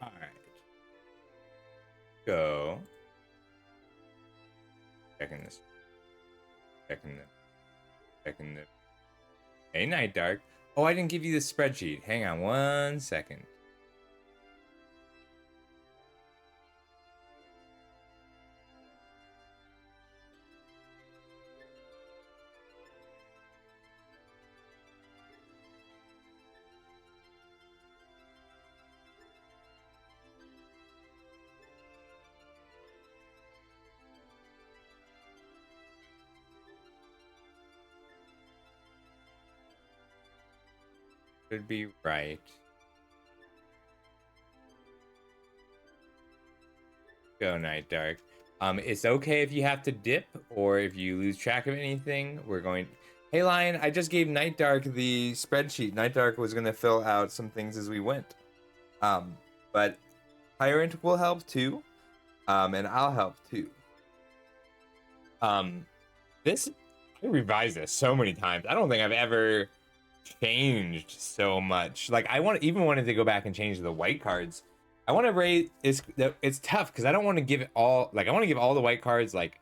All right. Go. Checking this. Checking the. Checking the. Hey, Night Dark. Oh, I didn't give you the spreadsheet. Hang on 1 second. Should be right. Go, Night Dark. It's okay if you have to dip or if you lose track of anything. We're going. Hey, Lion, I just gave Night Dark the spreadsheet. Night Dark was gonna fill out some things as we went. But Tyrant will help too. And I'll help too. This I revised this so many times. I don't think I've ever changed so much. Like I wanted to go back and change the white cards. I want to rate it's tough because I don't want to give it all I want to give all the white cards like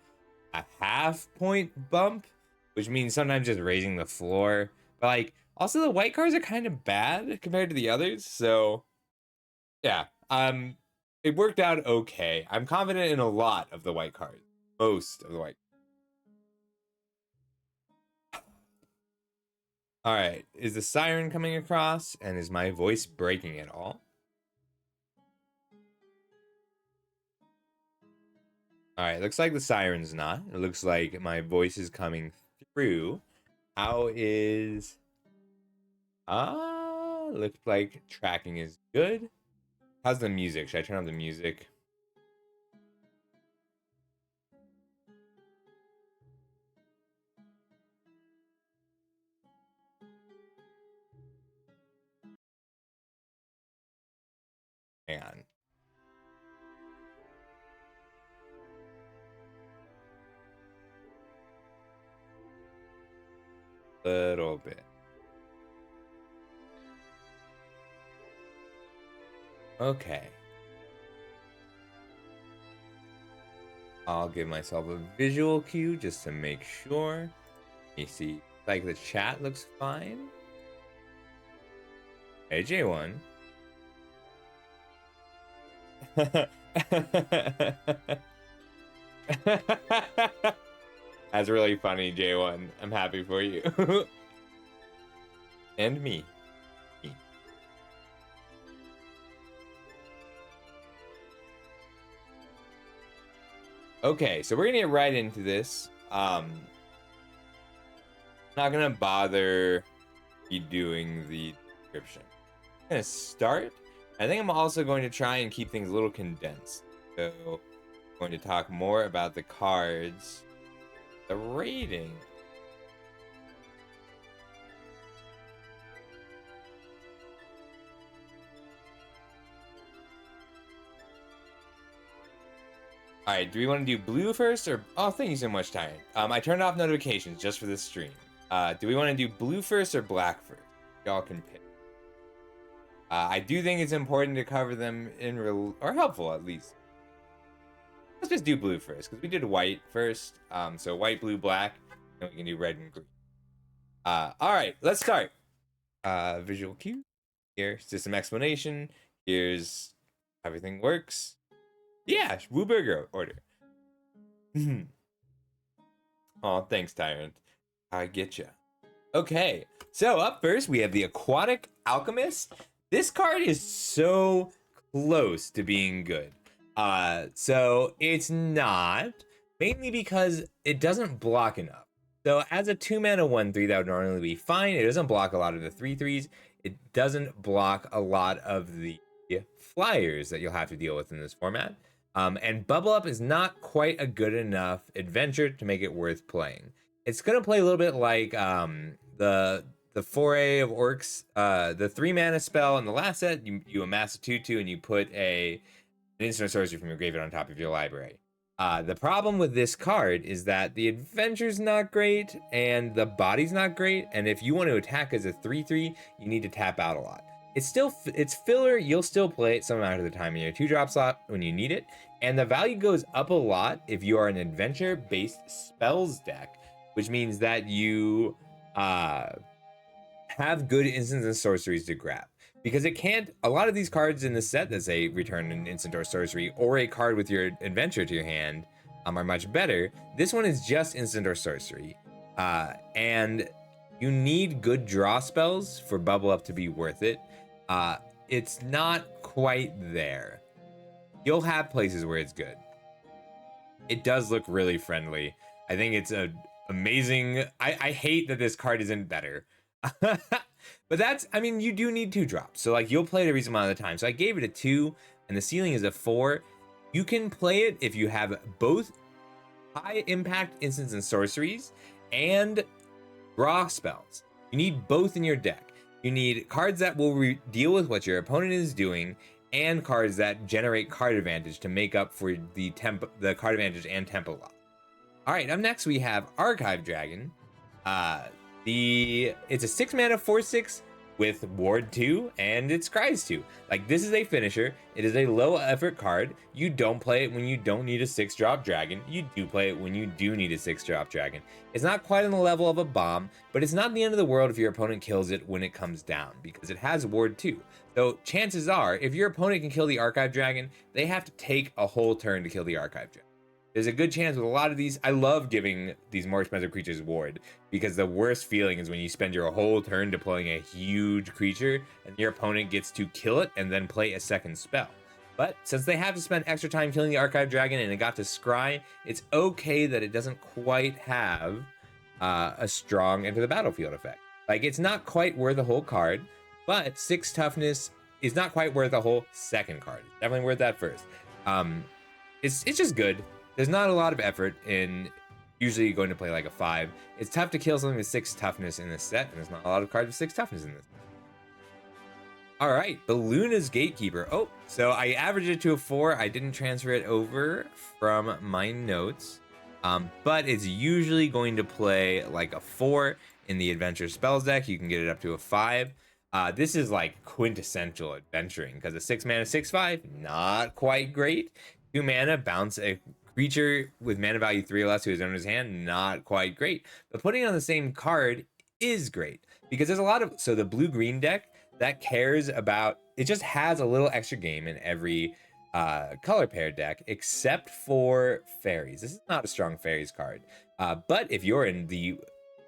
a half point bump, which means sometimes just raising the floor. But like also the white cards are kind of bad compared to the others. So yeah, it worked out okay. I'm confident in a lot of the white cards. Most of the white. All right, is the siren coming across and is my voice breaking at all? All right, looks like the siren's not. It looks like my voice is coming through. How is... looks like tracking is good. How's the music? Should I turn on the music? Hang on. Little bit. Okay. I'll give myself a visual cue just to make sure. You see, like the chat looks fine. Hey, J1. That's really funny, J1. I'm happy for you. And me. Okay, so we're gonna get right into this. Not gonna bother you doing the description. I'm gonna start. I think I'm also going to try and keep things a little condensed. So I'm going to talk more about the cards, the rating. All right, do we want to do blue first or... Oh, thank you so much, Tyrant. I turned off notifications just for this stream. Do we want to do blue first or black first? Y'all can pick. I do think it's important to cover them in real... or helpful, at least. Let's just do blue first, because we did white first. So white, blue, black, and we can do red and green. All right, let's start. Visual cue. Here's system explanation. Here's everything works. Yeah, Wooburger order. Oh, thanks, Tyrant. I get ya. Okay, so up first we have the Aquatic Alchemist. This card is so close to being good. So it's not, mainly because it doesn't block enough. So as a 2-mana 1/3, that would normally be fine. It doesn't block a lot of the 3/3s. It doesn't block a lot of the flyers that you'll have to deal with in this format. And Bubble Up is not quite a good enough adventure to make it worth playing. It's gonna play a little bit like the Foray of Orcs, the 3-mana spell in the last set. You amass a 2/2 and you put an instant sorcery from your graveyard on top of your library. The problem with this card is that the adventure's not great and the body's not great. And if you want to attack as a 3/3, you need to tap out a lot. it's filler. You'll still play it some amount of the time in your 2-drop slot when you need it, and the value goes up a lot if you are an adventure-based spells deck, which means that you have good instants and sorceries to grab. Because it can't, a lot of these cards in the set that say return an instant or sorcery, or a card with your adventure to your hand, are much better. This one is just instant or sorcery. And you need good draw spells for Bubble Up to be worth it. It's not quite there. You'll have places where it's good. It does look really friendly. I think it's a amazing. I hate that this card isn't better. But that's, I mean, you do need 2 drops. So like you'll play it a reasonable amount of the time. So I gave it a 2 and the ceiling is a 4. You can play it if you have both high impact instants and sorceries and draw spells. You need both in your deck. You need cards that will deal with what your opponent is doing and cards that generate card advantage to make up for the card advantage and tempo loss. All right, up next we have Archive Dragon. It's a 6 mana 4/6 with Ward 2 and it scries 2. Like, this is a finisher. It is a low effort card. You don't play it when you don't need a 6-drop dragon. You do play it when you do need a 6-drop dragon. It's not quite on the level of a bomb, but it's not the end of the world if your opponent kills it when it comes down, because it has Ward 2. So chances are, if your opponent can kill the Archive Dragon, they have to take a whole turn to kill the Archive Dragon. There's a good chance with a lot of these. I love giving these more expensive creatures ward, because the worst feeling is when you spend your whole turn deploying a huge creature and your opponent gets to kill it and then play a second spell. But since they have to spend extra time killing the Archive Dragon and it got to scry, it's okay that it doesn't quite have a strong enter the battlefield effect. Like, it's not quite worth the whole card, but 6 toughness is not quite worth the whole second card. It's definitely worth that first. It's just good. There's not a lot of effort in usually going to play like a 5. It's tough to kill something with 6 toughness in this set, and there's not a lot of cards with 6 toughness in this. All right, Balluna's Gatekeeper. Oh, so I averaged it to a 4. I didn't transfer it over from my notes, but it's usually going to play like a 4 in the Adventure Spells deck. You can get it up to a 5. This is like quintessential adventuring, because a 6 mana 6/5, not quite great. 2 mana, bounce a creature with mana value 3 or less who is in his hand, not quite great. But putting it on the same card is great, because there's a lot of, so the blue-green deck that cares about, it just has a little extra game in every color pair deck, except for fairies. This is not a strong fairies card. But if you're in the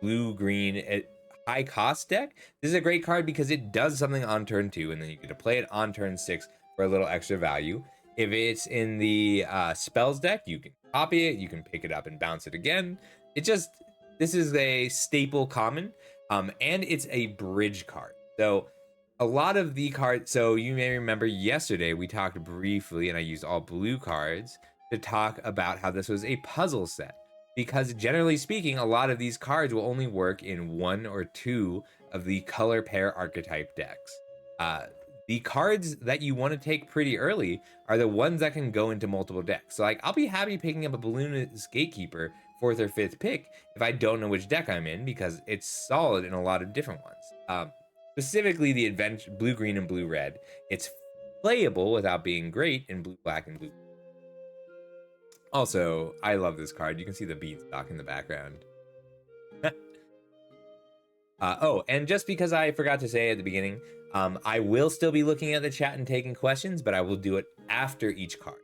blue-green high cost deck, this is a great card because it does something on turn 2, and then you get to play it on turn 6 for a little extra value. If it's in the spells deck, you can copy it, you can pick it up and bounce it again. This is a staple common, and it's a bridge card. So a lot of the cards, so you may remember yesterday we talked briefly, and I used all blue cards to talk about how this was a puzzle set. Because generally speaking, a lot of these cards will only work in 1 or 2 of the color pair archetype decks. The cards that you want to take pretty early are the ones that can go into multiple decks. So like, I'll be happy picking up a Balloon's Gatekeeper 4th or 5th pick if I don't know which deck I'm in, because it's solid in a lot of different ones. Specifically the adventure blue green and blue red. It's playable without being great in blue black and blue. Also, I love this card. You can see the beanstalk in the background. Oh, and just because I forgot to say at the beginning, I will still be looking at the chat and taking questions, but I will do it after each card.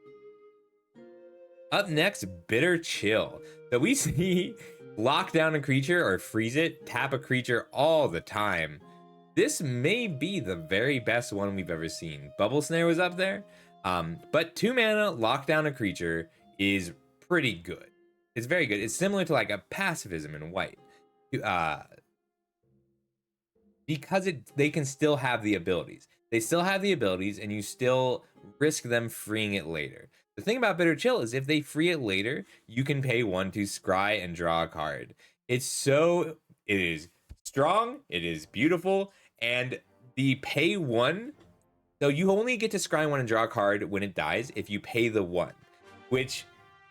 Up next, Bitter Chill. So we see lock down a creature or freeze it, tap a creature all the time. This may be the very best one we've ever seen. Bubble Snare was up there, but 2 mana, lock down a creature is pretty good. It's very good. It's similar to like a pacifism in white. Because they can still have the abilities. They still have the abilities, and you still risk them freeing it later. The thing about Bitter Chill is if they free it later, you can pay 1 to scry and draw a card. It is strong, it is beautiful, and the pay 1, so you only get to scry 1 and draw a card when it dies if you pay the 1, which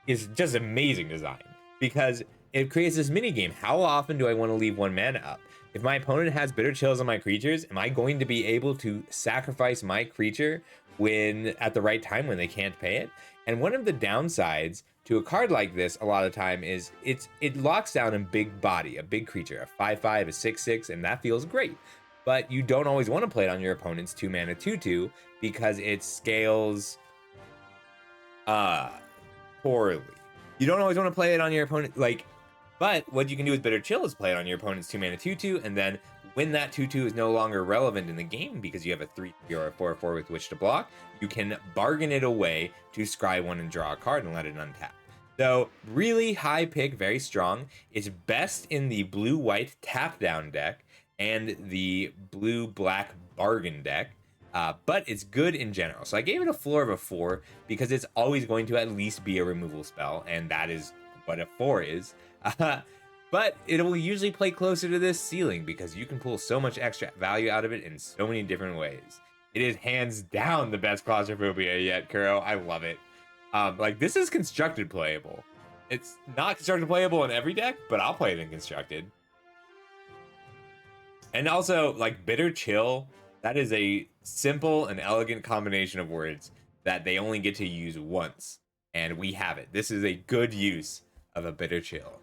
is just amazing design, because it creates this mini game. How often do I want to leave 1 mana up? If my opponent has Bitter Chills on my creatures, am I going to be able to sacrifice my creature when at the right time when they can't pay it? And one of the downsides to a card like this a lot of time is it locks down a big body, a big creature, a 5/5, a 6/6, and that feels great. But you don't always want to play it on your opponent's 2 mana 2/2 because it scales poorly. You don't always want to play it on your opponent, like, but what you can do with Bitter Chill is play it on your opponent's 2 mana 2/2, and then when that 2/2 is no longer relevant in the game because you have a 3/3 or a 4/4 with which to block, you can bargain it away to scry 1 and draw a card and let it untap. So really high pick, very strong. It's best in the blue-white tap down deck and the blue-black bargain deck. But it's good in general. So I gave it a floor of a 4 because it's always going to at least be a removal spell, and that is what a 4 is. But it will usually play closer to this ceiling because you can pull so much extra value out of it in so many different ways. It is hands down the best Claustrophobia yet, Kuro. I love it. Like, this is constructed playable. It's not constructed playable in every deck, but I'll play it in constructed. And also, like, Bitter Chill, that is a simple and elegant combination of words that they only get to use once. And we have it. This is a good use of a Bitter Chill.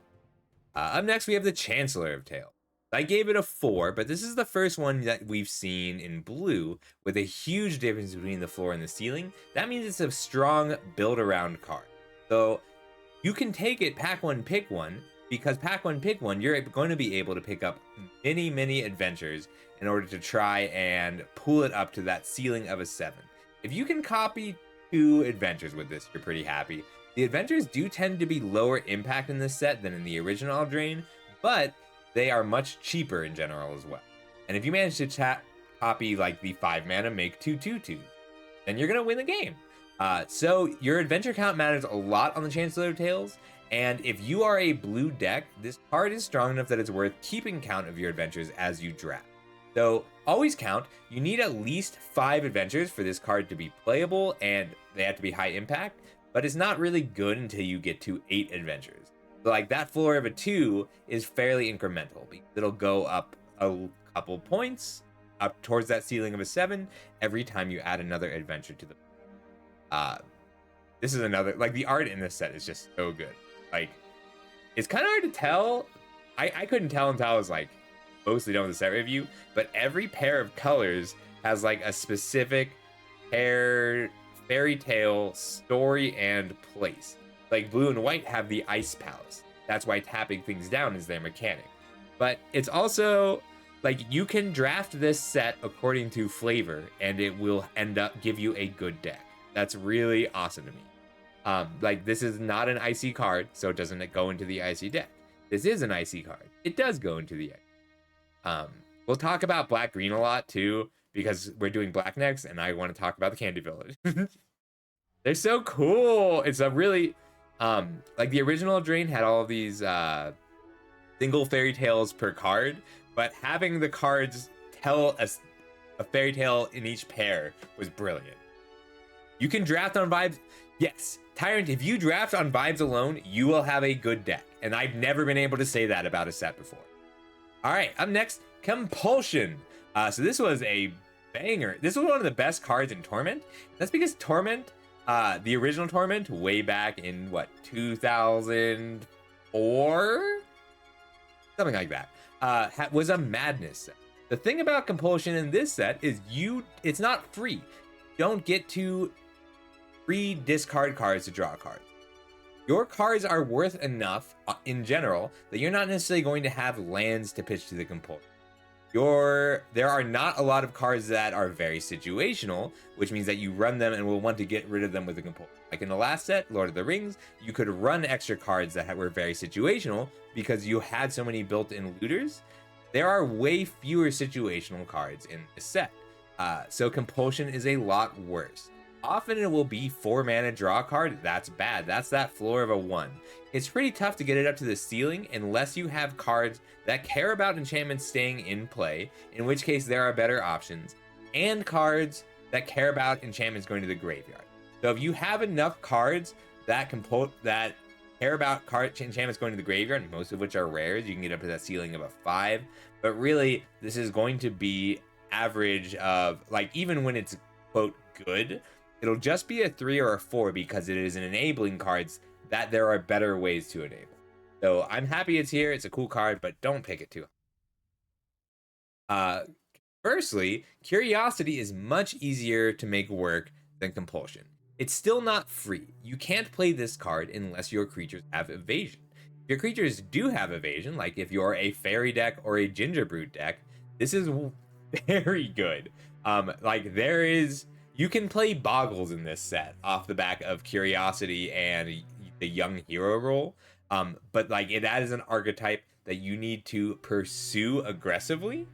Up next, we have the Chancellor of Tales. I gave it a 4, but this is the first one that we've seen in blue with a huge difference between the floor and the ceiling. That means it's a strong build-around card. So you can take it pack 1, pick 1, because pack 1, pick 1, you're going to be able to pick up many, many adventures in order to try and pull it up to that ceiling of a 7. If you can copy 2 adventures with this, you're pretty happy. The adventures do tend to be lower impact in this set than in the original Eldraine, but they are much cheaper in general as well. And if you manage to copy like the 5 mana, make 2/2/2, then you're gonna win the game. So your adventure count matters a lot on the Chancellor of Tales, and if you are a blue deck, this card is strong enough that it's worth keeping count of your adventures as you draft. So always count. You need at least 5 adventures for this card to be playable, and they have to be high impact. But it's not really good until you get to 8 adventures. So like that floor of a 2 is fairly incremental because it'll go up a couple points up towards that ceiling of a 7 every time you add another adventure to the. This is another, like, the art in this set is just so good. Like, it's kind of hard to tell. I couldn't tell until I was like mostly done with the set review, but every pair of colors has like a specific fairy tale story and place. Like blue and white have the Ice Palace. That's why tapping things down is their mechanic. But it's also like you can draft this set according to flavor and it will end up give you a good deck. That's really awesome to me. Like this is not an icy card, so it doesn't go into the icy deck. This is an icy card. It does go into the deck. We'll talk about black green a lot too, because we're doing black next, and I want to talk about the Candy Village. They're so cool. It's a really, like the original Eldraine had all of these single fairy tales per card, but having the cards tell a fairy tale in each pair was brilliant. You can draft on vibes. Yes, Tyrant, if you draft on vibes alone, you will have a good deck. And I've never been able to say that about a set before. All right, up next, Compulsion. So this was a banger. This was one of the best cards in Torment. That's because Torment, the original Torment, way back in what, 2004? Something like that, was a madness set. The thing about Compulsion in this set is it's not free. You don't get to free discard cards to draw cards. Your cards are worth enough in general that you're not necessarily going to have lands to pitch to the Compulsion. There are not a lot of cards that are very situational, which means that you run them and will want to get rid of them with a Compulsion. Like in the last set, Lord of the Rings, you could run extra cards that were very situational because you had so many built-in looters. There are way fewer situational cards in this set. So Compulsion is a lot worse. Often it will be 4 mana draw card. That's bad. That's that floor of a 1. It's pretty tough to get it up to the ceiling unless you have cards that care about enchantments staying in play, in which case there are better options, and cards that care about enchantments going to the graveyard. So if you have enough cards that care about card enchantments going to the graveyard, most of which are rares. You can get up to that ceiling of a 5, but really this is going to be average of, like, even when it's quote good, it'll just be a 3 or a 4 because it is an enabling cards that there are better ways to enable. So I'm happy it's here. It's a cool card, but don't pick it too high. Firstly, Curiosity is much easier to make work than Compulsion. It's still not free. You can't play this card unless your creatures have evasion. If your creatures do have evasion, like if you're a fairy deck or a Gingerbrute deck, this is very good. You can play Boggles in this set off the back of Curiosity and the Young Hero role. But like that is an archetype that you need to pursue aggressively.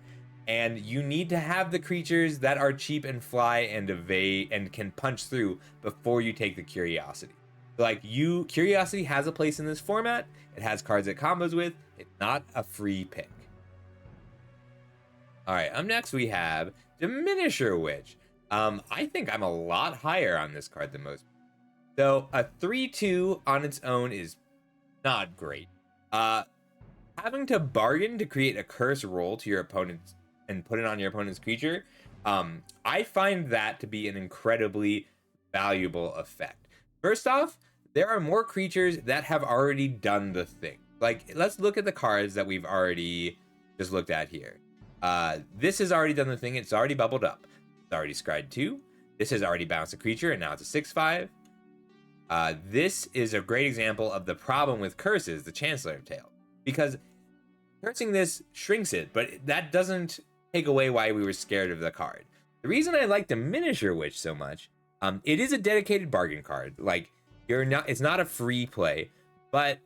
And you need to have the creatures that are cheap and fly and evade and can punch through before you take the Curiosity. Like Curiosity has a place in this format. It has cards it combos with. It's not a free pick. All right, up next we have Diminisher Witch. I think I'm a lot higher on this card than most. So a 3/2 on its own is not great. Having to bargain to create a curse roll to your opponent's and put it on your opponent's creature, I find that to be an incredibly valuable effect. First off, there are more creatures that have already done the thing. Like, let's look at the cards that we've already just looked at here. This has already done the thing. It's already bubbled up. It's already scryed 2. This has already bounced a creature, and now it's a 6/5. This is a great example of the problem with curses, the Chancellor Tale, because cursing this shrinks it, but that doesn't take away why we were scared of the card. The reason I like Diminisher Witch so much, it is a dedicated bargain card. Like, it's not a free play, but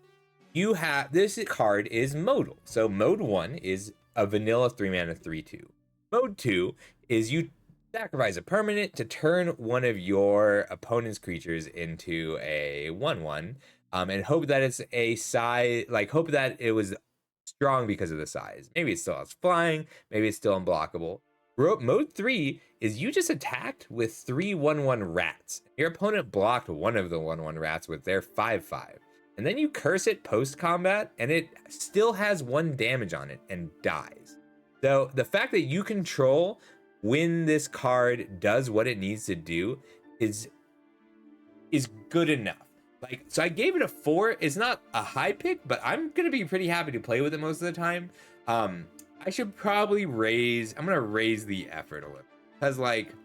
this card is modal. So mode 1 is a vanilla 3-mana 3/2. Mode 2 is you sacrifice a permanent to turn one of your opponent's creatures into a 1/1, and hope that it's a size, like hope that it was strong because of the size. Maybe it still has flying, maybe it's still unblockable. Mode 3 is you just attacked with 3 1/1 rats. Your opponent blocked one of the 1/1 rats with their 5/5. And then you curse it post-combat, and it still has 1 damage on it and dies. So the fact that you control when this card does what it needs to do is good enough. Like, so I gave it a 4. It's not a high pick, but I'm gonna be pretty happy to play with it most of the time. I should probably I'm gonna raise the effort a little, because like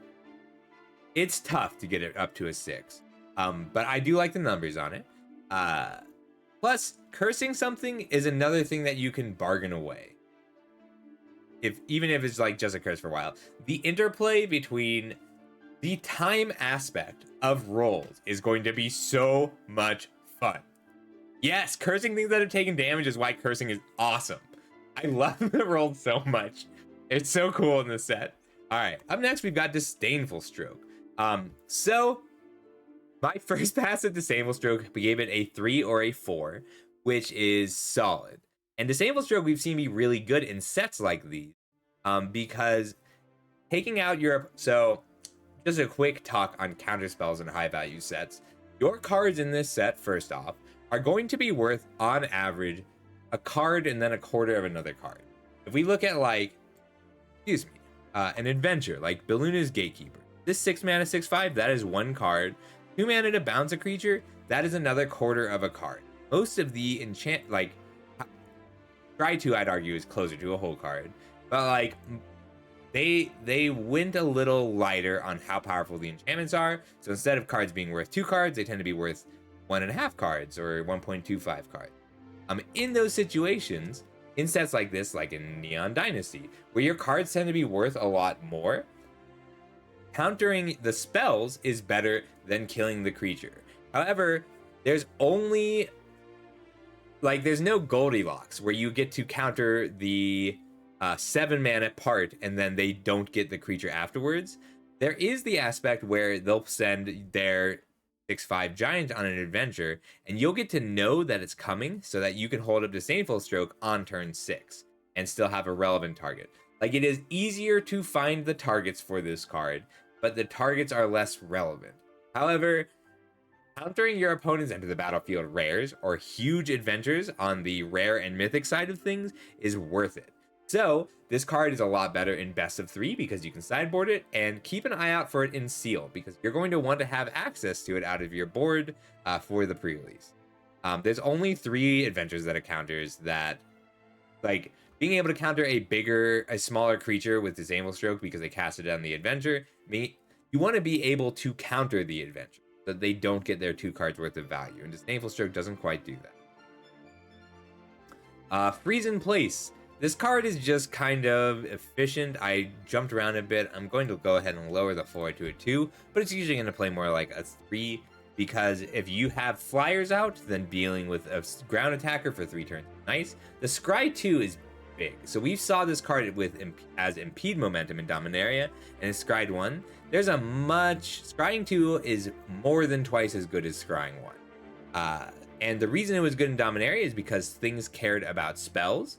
it's tough to get it up to a 6. But I do like the numbers on it. Plus, cursing something is another thing that you can bargain away. Even if it's like just a curse for a while. The interplay between the time aspect of rolls is going to be so much fun. Yes, cursing things that have taken damage is why cursing is awesome. I love the roll so much. It's so cool in this set. All right, up next we've got Disdainful Stroke. So my first pass at Disdainful Stroke, we gave it a 3 or a 4, which is solid. And Disdainful Stroke we've seen be really good in sets like these, because taking out so just a quick talk on counterspells and high value sets. Your cards in this set, first off, are going to be worth on average a card and then a quarter of another card. If we look at an adventure like Belluna's Gatekeeper, this 6-mana 6/5, that is 1 card. 2 mana to bounce a creature, that is another quarter of a card. Most of the Try to, I'd argue, is closer to a whole card, but like they went a little lighter on how powerful the enchantments are. So instead of cards being worth 2 cards, they tend to be worth 1.5 cards or 1.25 cards. In those situations, in sets like this, like in Neon Dynasty, where your cards tend to be worth a lot more, countering the spells is better than killing the creature. However, there's no Goldilocks where you get to counter the 7-mana part and then they don't get the creature afterwards. There is the aspect where they'll send their 6/5 giant on an adventure and you'll get to know that it's coming so that you can hold up Disdainful Stroke on turn 6 and still have a relevant target. Like, it is easier to find the targets for this card, but the targets are less relevant. However, countering your opponent's enter the battlefield rares or huge adventures on the rare and mythic side of things is worth it. So this card is a lot better in best of 3 because you can sideboard it, and keep an eye out for it in seal because you're going to want to have access to it out of your board for the pre-release. There's only 3 adventures that it counters that, like, being able to counter a smaller creature with Disable Stroke because they cast it on the adventure. You want to be able to counter the adventure so that they don't get their 2 cards worth of value, and Disable Stroke doesn't quite do that. Freeze in Place. This card is just kind of efficient. I jumped around a bit. I'm going to go ahead and lower the floor to a 2, but it's usually going to play more like a 3 because if you have flyers out, then dealing with a ground attacker for 3 turns is nice. The Scry 2 is big. So we saw this card as Impede Momentum in Dominaria, and it's Scryed 1. Scrying 2 is more than twice as good as Scrying 1. And the reason it was good in Dominaria is because things cared about spells.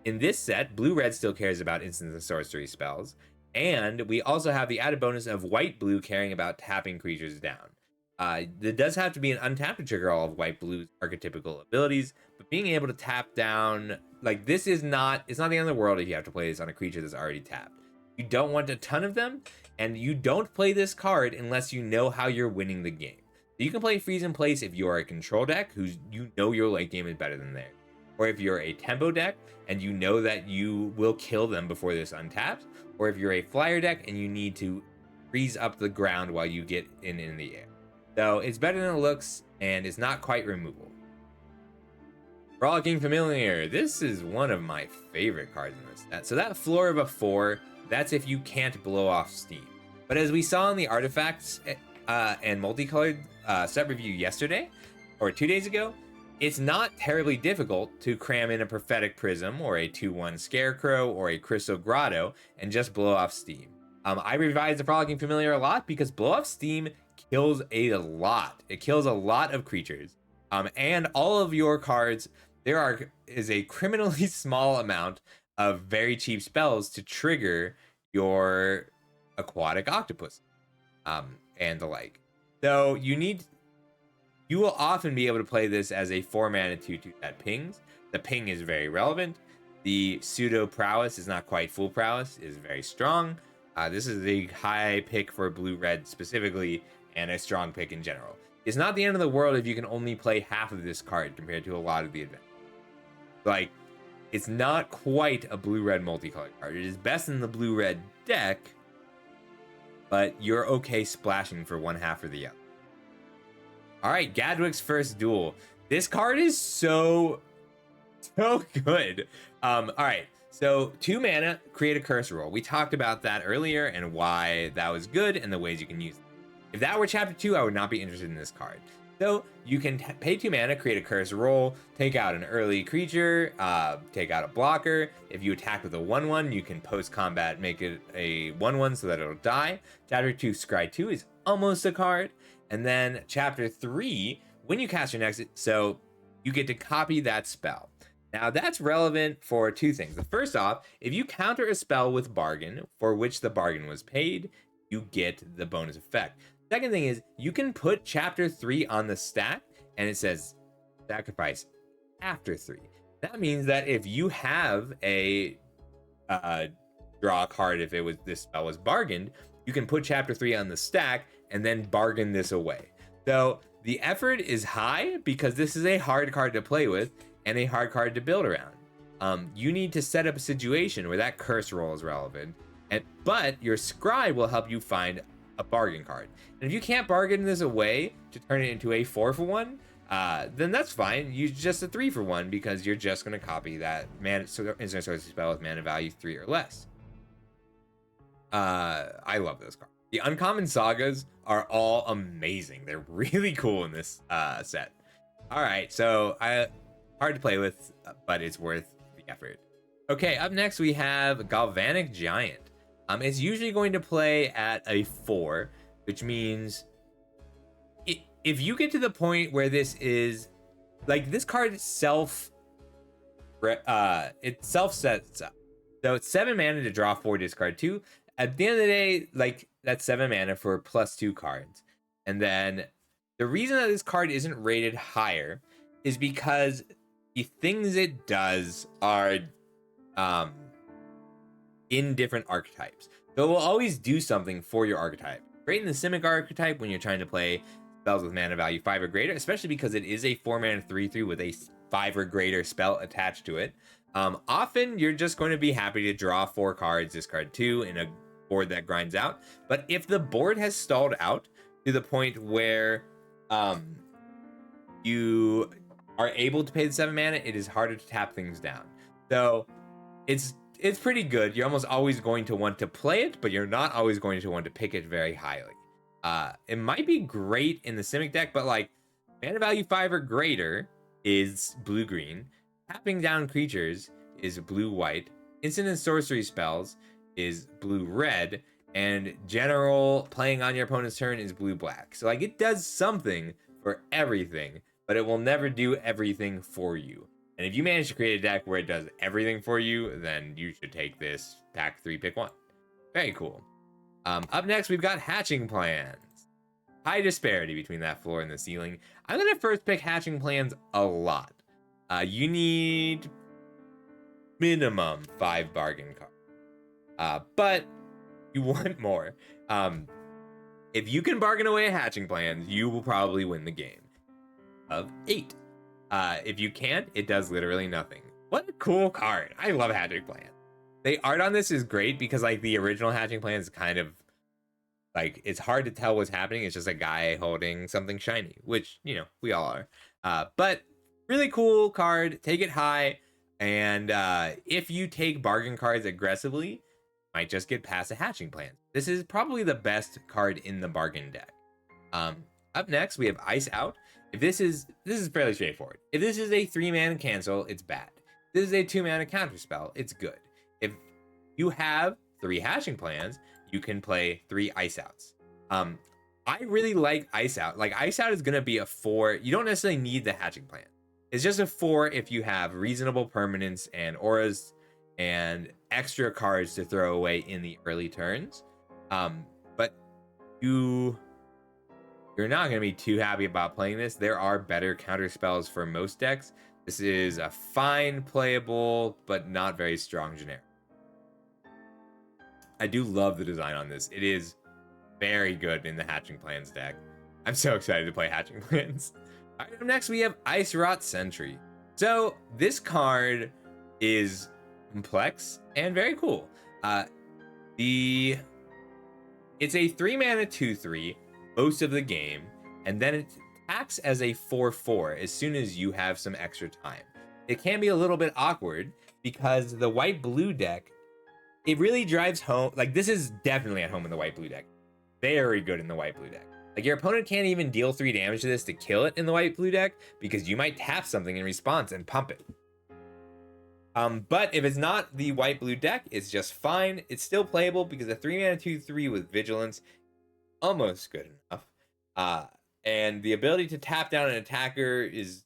In this set, blue-red still cares about instants and sorcery spells, and we also have the added bonus of white-blue caring about tapping creatures down. There does have to be an untap to trigger all of white-blue's archetypical abilities, but being able to tap down, like, this is not, it's not the end of the world if you have to play this on a creature that's already tapped. You don't want a ton of them, and you don't play this card unless you know how you're winning the game. So you can play Freeze in Place if you are a control deck who's your late game is better than theirs. Or if you're a tempo deck and you know that you will kill them before this untaps, or if you're a flyer deck and you need to freeze up the ground while you get in the air. So it's better than it looks, and it's not quite removable. Frolicking Familiar. This is one of my favorite cards in this set. So that floor of a 4, that's if you can't blow off steam. But as we saw in the artifacts and multicolored set review yesterday, or 2 days ago, it's not terribly difficult to cram in a Prophetic Prism or a 2/1 Scarecrow or a Crystal Grotto and just blow off steam. I revised the Frolicking Familiar a lot because blow off steam kills a lot. It kills a lot of creatures. And all of your cards, is a criminally small amount of very cheap spells to trigger your Aquatic Octopus and the like. So you will often be able to play this as a 4-mana 2/2 that pings. The ping is very relevant. The pseudo prowess is not quite full prowess, is very strong. This is a high pick for blue-red specifically, and a strong pick in general. It's not the end of the world if you can only play half of this card compared to a lot of the adventures. Like, it's not quite a blue-red multicolored card. It is best in the blue-red deck, but you're okay splashing for one half or the other. All right, Gadwick's First Duel. This card is so good. All right, so 2 mana, create a curse roll. We talked about that earlier and why that was good and the ways you can use it. If that were Chapter 2, I would not be interested in this card. So you can pay 2 mana, create a curse roll, take out an early creature, take out a blocker. If you attack with a 1/1, you can post-combat make it a 1/1 so that it'll die. Chapter 2, Scry 2 is almost a card. And then Chapter 3, when you cast your next, so you get to copy that spell. Now that's relevant for 2 things. The first off, if you counter a spell with bargain for which the bargain was paid, you get the bonus effect. Second thing is you can put Chapter 3 on the stack and it says sacrifice after 3. That means that if you have a draw a card, if this spell was bargained, you can put Chapter 3 on the stack and then bargain this away. So the effort is high because this is a hard card to play with and a hard card to build around. You need to set up a situation where that curse roll is relevant, but your Scry will help you find a bargain card. And if you can't bargain this away to turn it into a 4-for-1, then that's fine. Use just a 3-for-1 because you're just going to copy that instant sorcery spell with mana value 3 or less. I love those cards. The uncommon sagas are all amazing. They're really cool in this set. All right, so hard to play with, but it's worth the effort. Okay, up next we have Galvanic Giant. It's usually going to play at a 4, which means if you get to the point where this is like this card itself, it self sets up. So it's 7 mana to draw 4, discard 2. At the end of the day, like that's 7 mana for +2 cards, and then The reason that this card isn't rated higher is because the things it does are um, in different archetypes. So it will always do something for your archetype. Great in the Simic archetype when you're trying to play spells with mana value 5 or greater, especially because it is a 4 mana 3/3 with a 5 or greater spell attached to it. Often you're just going to be happy to draw 4 cards, discard 2 in a board that grinds out. But if the board has stalled out to the point where you are able to pay the 7 mana, it is harder to tap things down. So it's pretty good. You're almost always going to want to play it, but you're not always going to want to pick it very highly. It might be great in the Simic deck, but like mana value 5 or greater is blue-green. Tapping down creatures is blue-white. Instant and sorcery spells is blue-red. And general playing on your opponent's turn is blue-black. So like it does something for everything, but it will never do everything for you. And if you manage to create a deck where it does everything for you, then you should take this pack 3, pick 1. Very cool. Up next, we've got Hatching Plans. High disparity between that floor and the ceiling. I'm going to first pick Hatching Plans a lot. You need minimum 5 bargain cards. But you want more. If you can bargain away Hatching Plans, you will probably win the game of 8. If you can't, it does literally nothing. What a cool card. I love Hatching Plans. The art on this is great because like the original Hatching Plans is kind of like, it's hard to tell what's happening. It's just a guy holding something shiny, which, you know, we all are. But really cool card. Take it high. And if you take bargain cards aggressively, you might just get past a Hatching Plan. This is probably the best card in the bargain deck. Up next, we have Ice Out. If this is fairly straightforward. If this is a 3 mana cancel, it's bad. If this is a 2 mana counterspell, it's good. If you have 3 Hatching Plans, you can play 3 Ice Outs. I really like Ice Out. Like Ice Out is gonna be a 4. You don't necessarily need the Hatching Plan. It's just a 4 if you have reasonable permanents and auras and extra cards to throw away in the early turns. But you're not going to be too happy about playing this. There are better counter spells for most decks. This is a fine playable, but not very strong generic. I do love the design on this. It is very good in the Hatching Plans deck. I'm so excited to play Hatching Plans. All right, up next we have Ice Rot Sentry. So this card is complex and very cool. It's a 3 mana 2/3 most of the game, and then it attacks as a 4/4 as soon as you have some extra time. It can be a little bit awkward because the white-blue deck, it really drives home. Like this is definitely at home in the white-blue deck. Very good in the white-blue deck. Like your opponent can't even deal 3 damage to this to kill it in the white-blue deck because you might tap something in response and pump it. But if it's not the white-blue deck, it's just fine. It's still playable because a 3 mana 2/3 with Vigilance almost good enough. And the ability to tap down an attacker is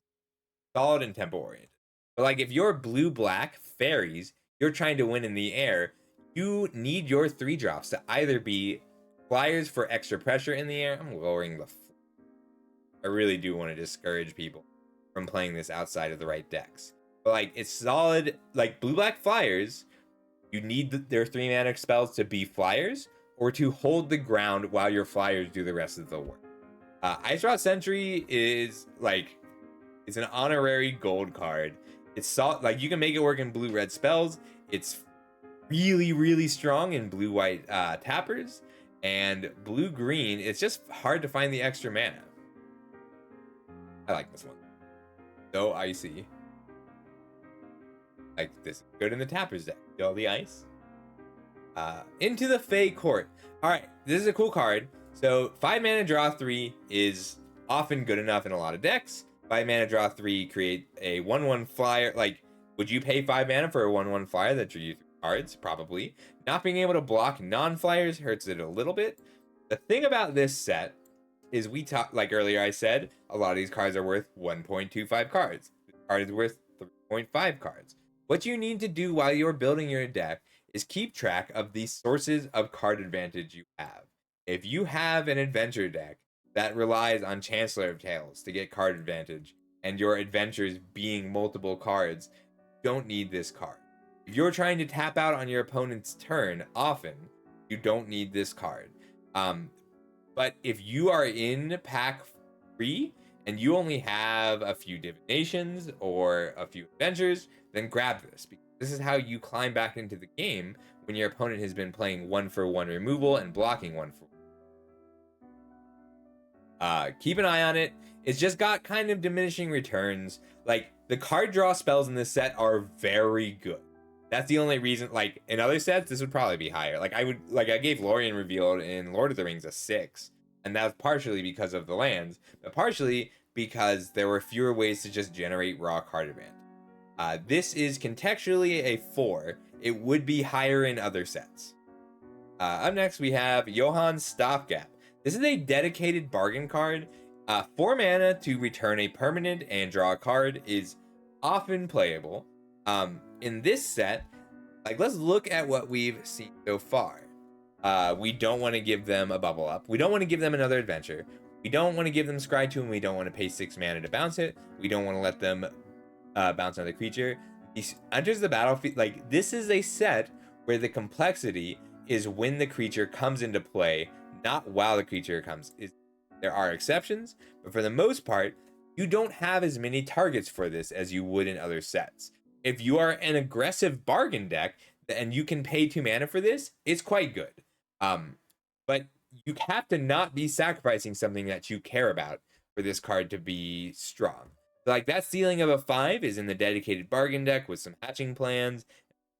solid and tempo oriented. But like if you're blue-black fairies, you're trying to win in the air, you need your 3 drops to either be flyers for extra pressure in the air. I'm lowering the I really do want to discourage people from playing this outside of the right decks. But like it's solid, like blue-black flyers, you need their 3 mana spells to be flyers or to hold the ground while your flyers do the rest of the work. Ice Rot Sentry is like, it's an honorary gold card. It's solid, like you can make it work in blue-red spells. It's really, really strong in blue-white tappers. And blue-green, it's just hard to find the extra mana. I like this one. So icy. Like this is good in the tappers deck. Feel the ice. Into the Fey Court. Alright, this is a cool card. So 5 mana draw 3 is often good enough in a lot of decks. 5 mana draw 3 create a 1/1 flyer. Like, would you pay 5 mana for a 1/1 flyer that drew you 3 cards? Probably. Not being able to block non-flyers hurts it a little bit. The thing about this set is we talked, like earlier I said, a lot of these cards are worth 1.25 cards. This card is worth 3.5 cards. What you need to do while you're building your deck is keep track of the sources of card advantage you have. If you have an adventure deck that relies on Chancellor of Tales to get card advantage, and your adventures being multiple cards, don't need this card. If you're trying to tap out on your opponent's turn often, you don't need this card. But if you are in pack 3 and you only have a few divinations or a few adventures, then grab this, because this is how you climb back into the game when your opponent has been playing 1-for-1 removal and blocking 1-for-1. Keep an eye on it. It's just got kind of diminishing returns. Like, the card draw spells in this set are very good. That's the only reason. Like, in other sets, this would probably be higher. I gave Lorien Revealed in Lord of the Rings a 6, and that was partially because of the lands, but partially because there were fewer ways to just generate raw card advantage. This is contextually a 4. It would be higher in other sets. Up next, we have Johan's Stopgap. This is a dedicated bargain card. 4 mana to return a permanent and draw a card is often playable. In this set, let's look at what we've seen so far. We don't want to give them a Bubble Up. We don't want to give them another adventure. We don't want to give them Scry 2, and we don't want to pay 6 mana to bounce it. We don't want to let them bounce another creature. He enters the battlefield. This is a set where the complexity is when the creature comes into play, not while the creature comes. There are exceptions, but for the most part, you don't have as many targets for this as you would in other sets. If you are an aggressive bargain deck and you can pay 2 mana for this, it's quite good. But you have to not be sacrificing something that you care about for this card to be strong. That ceiling of a 5 is in the dedicated bargain deck with some hatching plans.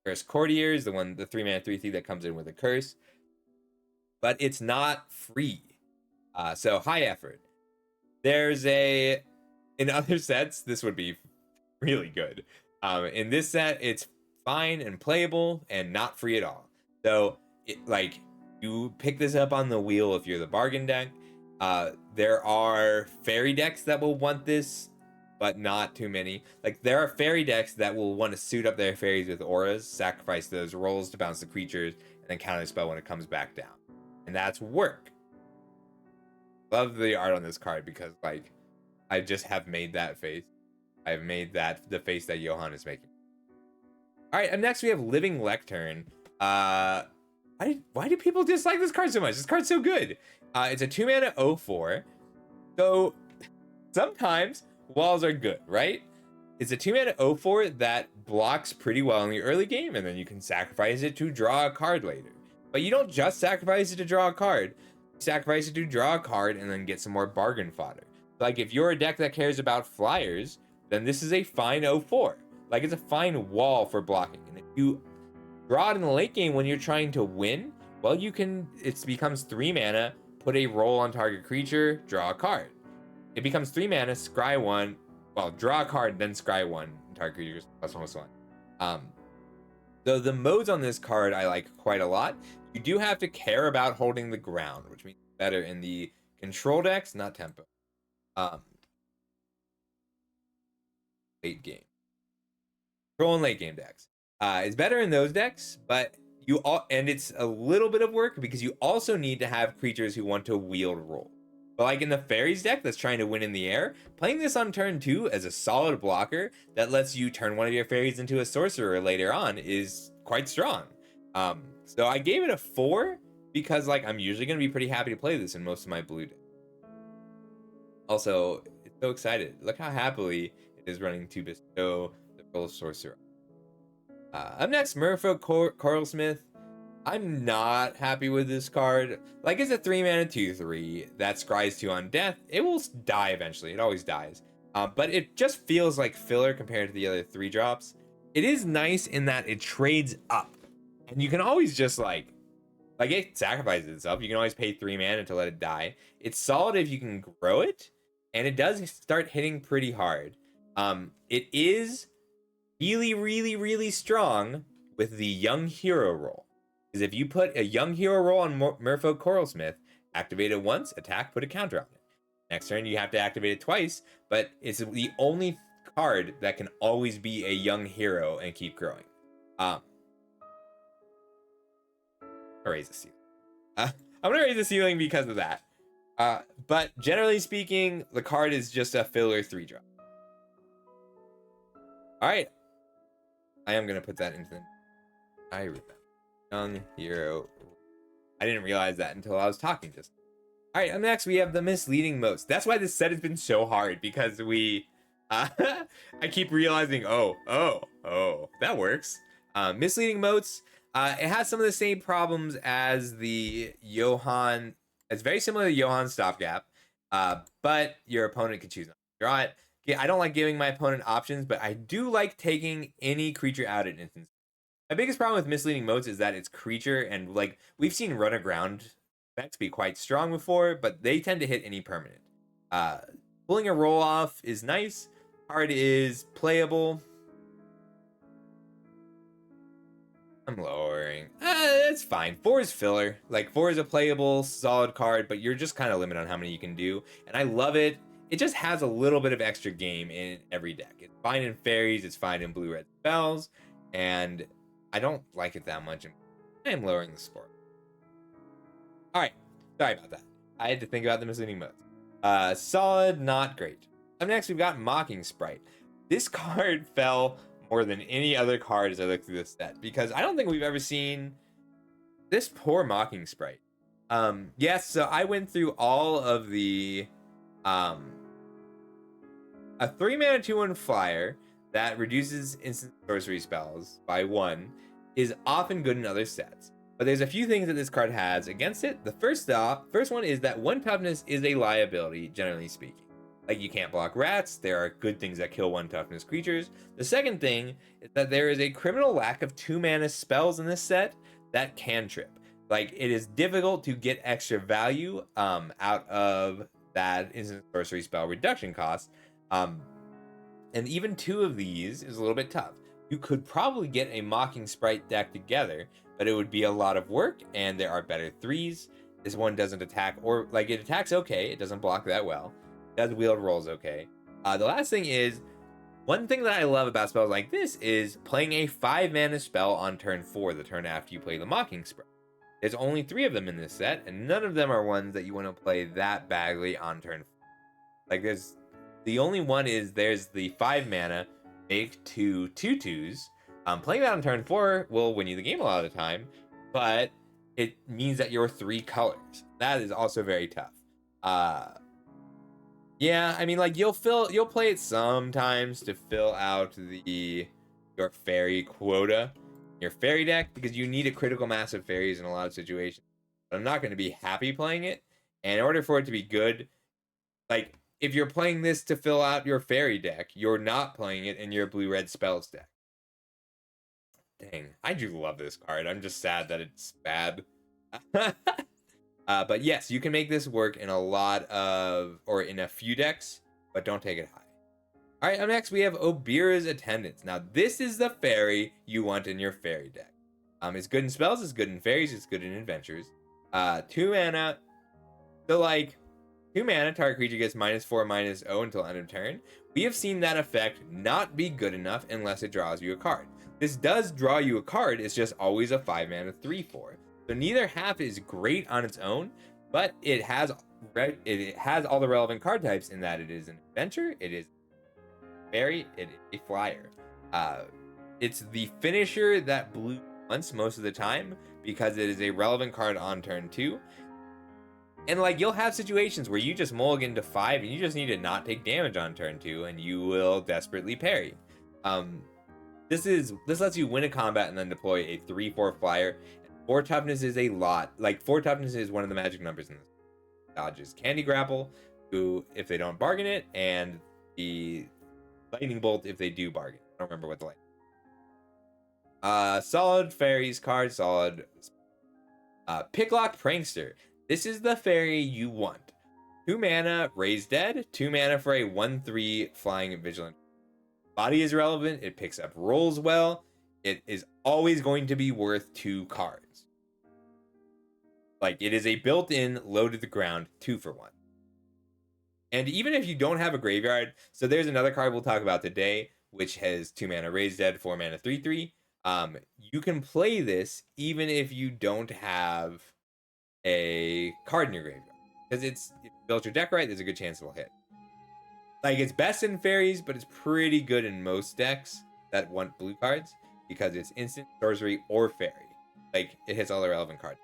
Curse Courtiers, the 3-mana 3/3 that comes in with a curse. But it's not free. So high effort. In other sets, this would be really good. In this set, it's fine and playable and not free at all. So, you pick this up on the wheel if you're the bargain deck. There are fairy decks that will want this, but not too many. There are fairy decks that will want to suit up their fairies with auras, sacrifice those rolls to bounce the creatures, and then counter spell when it comes back down. And that's work. Love the art on this card because, I just have made that face. I've made that the face that Johan is making. All right, up next we have Living Lectern. Why do people dislike this card so much? This card's so good. It's a 2-mana 0/4. So sometimes walls are good, right? It's a 2-mana 0/4 that blocks pretty well in the early game, and then you can sacrifice it to draw a card later. But you don't just sacrifice it to draw a card. You sacrifice it to draw a card and then get some more bargain fodder. If you're a deck that cares about flyers, then this is a fine 0/4. It's a fine wall for blocking. And if you draw it in the late game when you're trying to win, well, it becomes 3 mana, put a roll on target creature, draw a card. It becomes 3 mana, scry 1, draw a card, then scry 1, target creature +1/+1. So the modes on this card I like quite a lot. You do have to care about holding the ground, which means better in the control decks, not tempo. Late game. Control and late game decks. It's better in those decks, but it's a little bit of work because you also need to have creatures who want to wield roll. But in the fairies deck that's trying to win in the air, playing this on turn 2 as a solid blocker that lets you turn one of your fairies into a sorcerer later on is quite strong. So I gave it a 4 because I'm usually going to be pretty happy to play this in most of my blue decks. Also, it's so excited. Look how happily it is running to bestow the role of sorcerer. Up next, Merfolk Coralsmith. I'm not happy with this card. It's a 3-mana 2/3 that scries 2 on death. It will die eventually. It always dies. But it just feels like filler compared to the other 3 drops. It is nice in that it trades up. And you can always just it sacrifices itself. You can always pay 3 mana to let it die. It's solid if you can grow it. And it does start hitting pretty hard. It is really, really, really strong with the Young Hero roll. Because if you put a Young Hero roll on Merfolk Coralsmith, activate it once, attack, put a counter on it. Next turn, you have to activate it twice, but it's the only card that can always be a Young Hero and keep growing. Raise the ceiling. I'm going to raise the ceiling because of that. But generally speaking, the card is just a filler 3-drop. All right. I am going to put that into the... I remember. Young hero. I didn't realize that until I was talking just. All right, up next we have the misleading motes. That's why this set has been so hard, because we... I keep realizing, that works. Misleading motes. It has some of the same problems as the Johann. It's very similar to Johann's stopgap, but your opponent can choose not to draw it. I don't like giving my opponent options, but I do like taking any creature out at instance. My biggest problem with misleading motes is that it's creature, and like we've seen run aground effects be quite strong before, but they tend to hit any permanent. Pulling a roll off is nice. Card is playable. I'm lowering. It's fine. 4 is filler. Like 4 is a playable, solid card, but you're just kind of limited on how many you can do. And I love it. It just has a little bit of extra game in every deck. It's fine in fairies. It's fine in blue-red spells, and I don't like it that much. I am lowering the score. All right. Sorry about that. I had to think about the misleading modes. Solid, not great. Up next, we've got Mocking Sprite. This card fell more than any other card as I look through this set, because I don't think we've ever seen this poor Mocking Sprite. Yes, so I went through all of the... a 3-mana 2/1 flyer that reduces instant sorcery spells by 1 is often good in other sets. But there's a few things that this card has against it. The first one is that 1 toughness is a liability, generally speaking. Like, you can't block rats. There are good things that kill 1 toughness creatures. The second thing is that there is a criminal lack of 2-mana spells in this set that can trip. Like, it is difficult to get extra value out of that instant sorcery spell reduction cost. And even 2 of these is a little bit tough. You could probably get a Mocking Sprite deck together, but it would be a lot of work, and there are better 3s. This one doesn't attack, or like it attacks okay, it doesn't block that well. It does wield rolls okay. The last thing is, one thing that I love about spells like this is playing a 5-mana spell on turn 4, the turn after you play the Mocking Sprite. There's only 3 of them in this set, and none of them are ones that you want to play that badly on turn 4. Like, the only one is there's the 5-mana make 2 2/2s. Playing that on turn 4 will win you the game a lot of the time, but it means that you're 3 colors. That is also very tough. Yeah, I mean, like, you'll play it sometimes to fill out your fairy quota, your fairy deck, because you need a critical mass of fairies in a lot of situations. But I'm not going to be happy playing it, and in order for it to be good, like, if you're playing this to fill out your fairy deck, you're not playing it in your blue-red spells deck. Dang, I do love this card. I'm just sad that it's bad. But yes, you can make this work in in a few decks, but don't take it high. All right, up next we have Obira's Attendants. Now, this is the fairy you want in your fairy deck. It's good in spells, it's good in fairies, it's good in adventures. 2 mana. So, like, 2 mana, target creature gets -4/-0 until end of turn. We have seen that effect not be good enough unless it draws you a card. This does draw you a card, it's just always a 5-mana 3/4. So neither half is great on its own, but it has all the relevant card types in that it is an adventure, it is fairy, it is a flyer. It's the finisher that blue wants most of the time because it is a relevant card on turn 2. And like, you'll have situations where you just mulligan to 5 and you just need to not take damage on turn 2 and you will desperately parry. This lets you win a combat and then deploy a 3/4 flyer. 4 toughness is a lot. Like, 4 toughness is one of the magic numbers in this. Dodges Candy Grapple, who, if they don't bargain it, and the Lightning Bolt if they do bargain. I don't remember what the solid fairies card, solid. Picklock Prankster. This is the fairy you want. 2 mana, Raise Dead. 2 mana for a 1/3 flying vigilant. Body is relevant. It picks up rolls well. It is always going to be worth 2 cards. Like, it is a built-in, low to the ground 2-for-1. And even if you don't have a graveyard, so there's another card we'll talk about today, which has 2 mana Raise Dead, 4 mana 3/3. You can play this even if you don't have a card in your graveyard. Because if you built your deck right, there's a good chance it'll hit. Like, it's best in fairies, but it's pretty good in most decks that want blue cards because it's instant, sorcery, or fairy. Like, it hits all the relevant cards.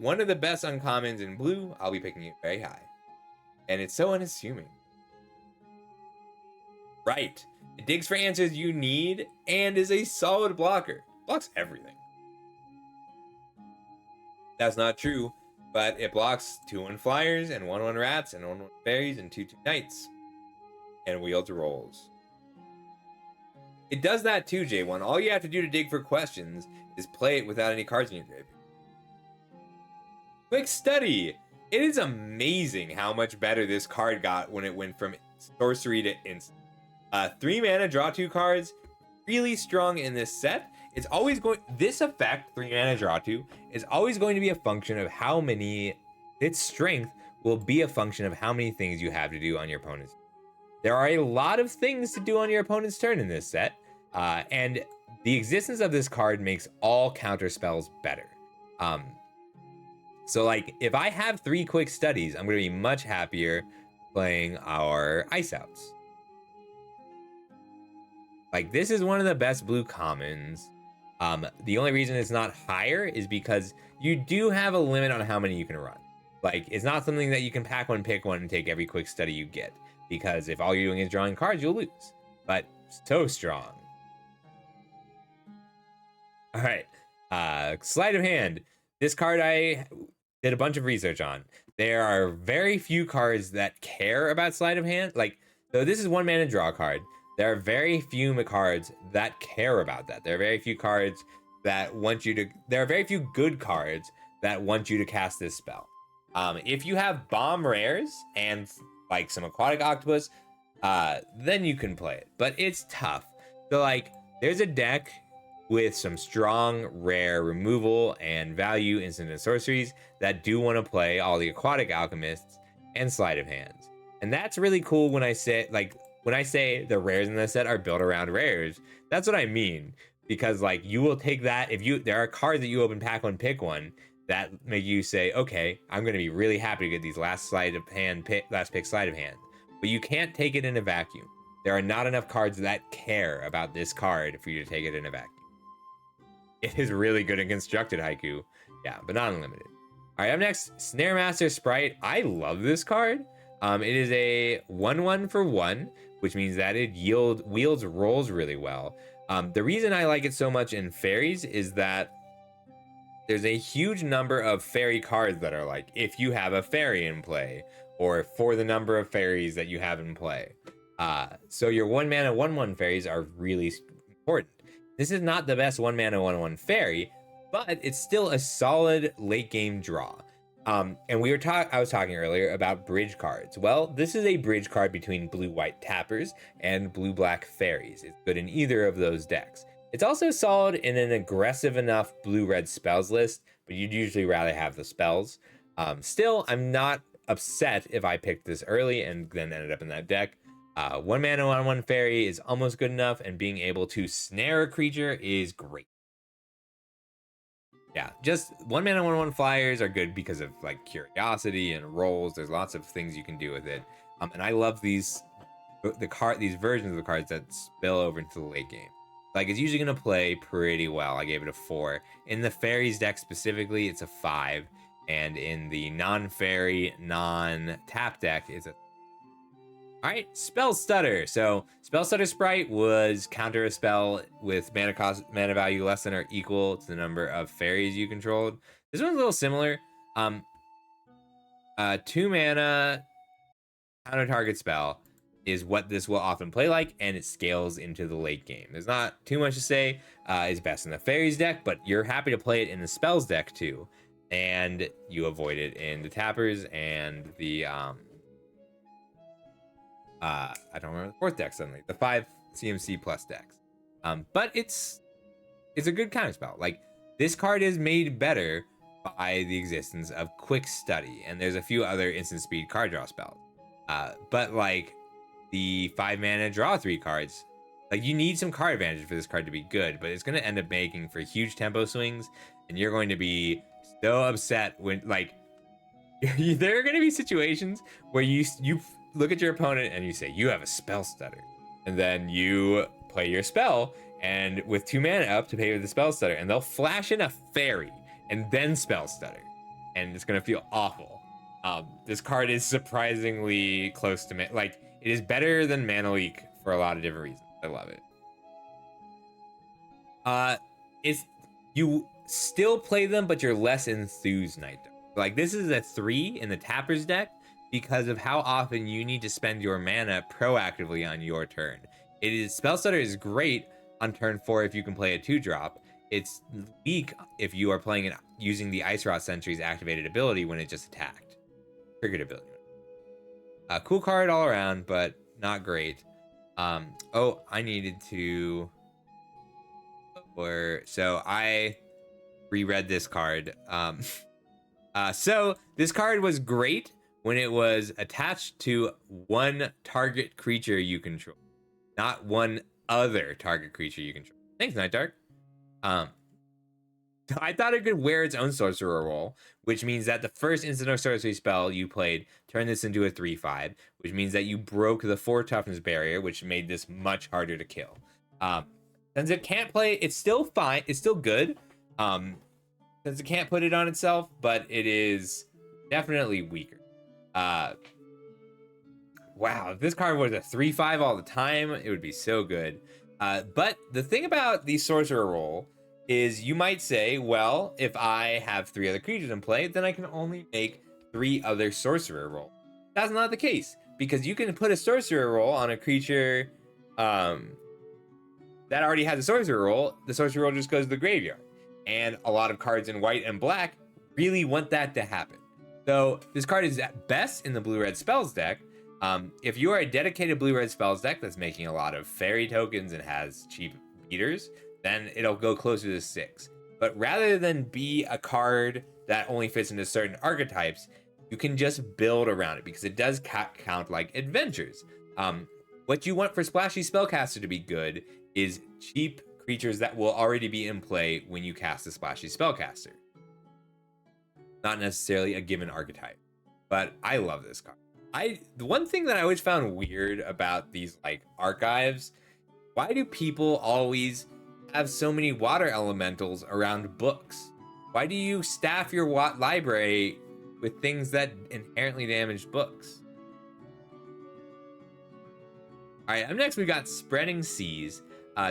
One of the best uncommons in blue, I'll be picking it very high. And it's so unassuming. Right. It digs for answers you need and is a solid blocker. Blocks everything. That's not true, but it blocks 2/1 flyers and 1/1 rats and 1/1 fairies and 2/2 knights. And wields rolls. It does that too, J1. All you have to do to dig for questions is play it without any cards in your graveyard. Quick study. It is amazing how much better this card got when it went from sorcery to instant. 3 mana, draw 2 cards. Really strong in this set. It's always going. This effect, 3 mana, draw 2, is always going to be a function of how many. Its strength will be a function of how many things you have to do on your opponent's. There are a lot of things to do on your opponent's turn in this set, and the existence of this card makes all counter spells better. So like, if I have 3 quick studies, I'm going to be much happier playing our Ice Outs. Like, this is one of the best blue commons. The only reason it's not higher is because you do have a limit on how many you can run. Like, it's not something that you can pack one, pick one, and take every quick study you get. Because if all you're doing is drawing cards, you'll lose. But so strong. All right. Sleight of hand. This card I did a bunch of research on. There are very few cards that care about sleight of hand. Like, so this is 1 mana draw card. There are very few cards that care about that. There are very few cards that want you to... There are very few good cards that want you to cast this spell. If you have bomb rares and like some aquatic octopus, then you can play it. But it's tough. So like, there's a deck with some strong rare removal and value instant and sorceries that do want to play all the aquatic alchemists and sleight of hands. And that's really cool when I say, like, when I say the rares in this set are built around rares, that's what I mean. Because like, you will take that, there are cards that you open pack one, pick one, that make you say, okay, I'm going to be really happy to get these last pick sleight of hand. But you can't take it in a vacuum. There are not enough cards that care about this card for you to take it in a vacuum. It is really good in constructed haiku. Yeah, but not unlimited. All right, up next, Snare Master Sprite. I love this card. It is a 1/1 for 1, which means that it wields rolls really well. The reason I like it so much in fairies is that there's a huge number of fairy cards that are like, if you have a fairy in play, or for the number of fairies that you have in play. So your 1 mana 1/1 fairies are really important. This is not the best 1 mana 1/1 fairy, but it's still a solid late game draw. And I was talking earlier about bridge cards. Well, this is a bridge card between blue-white tappers and blue-black fairies. It's good in either of those decks. It's also solid in an aggressive enough blue-red spells list, but you'd usually rather have the spells. Still, I'm not upset if I picked this early and then ended up in that deck. 1 mana 1/1 fairy is almost good enough, and being able to snare a creature is great. Yeah, just 1 mana 1/1 flyers are good because of like curiosity and rolls. There's lots of things you can do with it. And I love these versions of the cards that spill over into the late game. Like, it's usually going to play pretty well. I gave it a 4. In the fairies deck specifically, it's a 5. And in the non-fairy, non-tap deck, it's a... Alright, Spell Stutter. So, Spell Stutter Sprite was counter a spell with mana value less than or equal to the number of fairies you controlled. This one's a little similar. 2 mana counter target spell is what this will often play like, and it scales into the late game. There's not too much to say. It's best in the fairies deck, but you're happy to play it in the spells deck too. And you avoid it in the tappers and the I don't remember the 4th deck suddenly. The 5 CMC plus decks. But it's a good counter spell. Like, this card is made better by the existence of Quick Study, and there's a few other instant speed card draw spells. But like the 5 mana draw 3 cards, like, you need some card advantage for this card to be good, but it's going to end up making for huge tempo swings, and you're going to be so upset when, like, there are going to be situations where you look at your opponent and you say, you have a spell stutter. And then you play your spell, and with 2 mana up to pay with the spell stutter, and they'll flash in a fairy and then spell stutter. And it's going to feel awful. This card is surprisingly close to like, it is better than Mana Leak for a lot of different reasons. I love it. It's, you still play them, but you're less enthused Night Dark. Like, this is a 3 in the Tapper's deck because of how often you need to spend your mana proactively on your turn. Spell Stutter is great on turn 4 if you can play a 2-drop. It's weak if you are playing it using the Ice Rot Sentry's activated ability when it just attacked. Triggered ability. Cool card all around, but not great. Oh, I needed to... So I reread this card. So this card was great when it was attached to one target creature you control, not one other target creature you control. Thanks, Night Dark. I thought it could wear its own sorcerer role, which means that the first instant or sorcery spell you played turned this into a 3/5, which means that you broke the 4 toughness barrier, which made this much harder to kill. Since it can't play, it's still fine. It's still good. Since it can't put it on itself, but it is definitely weaker. Wow, if this card was a 3/5 all the time, it would be so good. But the thing about the sorcerer role is you might say, well, if I have 3 other creatures in play, then I can only make 3 other sorcerer rolls. That's not the case, because you can put a sorcerer roll on a creature that already has a sorcerer roll. The sorcerer roll just goes to the graveyard. And a lot of cards in white and black really want that to happen. So this card is at best in the blue-red spells deck. If you are a dedicated blue-red spells deck that's making a lot of fairy tokens and has cheap beaters, then it'll go closer to 6. But rather than be a card that only fits into certain archetypes, you can just build around it because it does count like adventures. What you want for Splashy Spellcaster to be good is cheap creatures that will already be in play when you cast a Splashy Spellcaster. Not necessarily a given archetype, but I love this card. The one thing that I always found weird about these like archives, why do people always have so many water elementals around books? Why do you staff your library with things that inherently damage books? All right, up next we got Spreading Seas.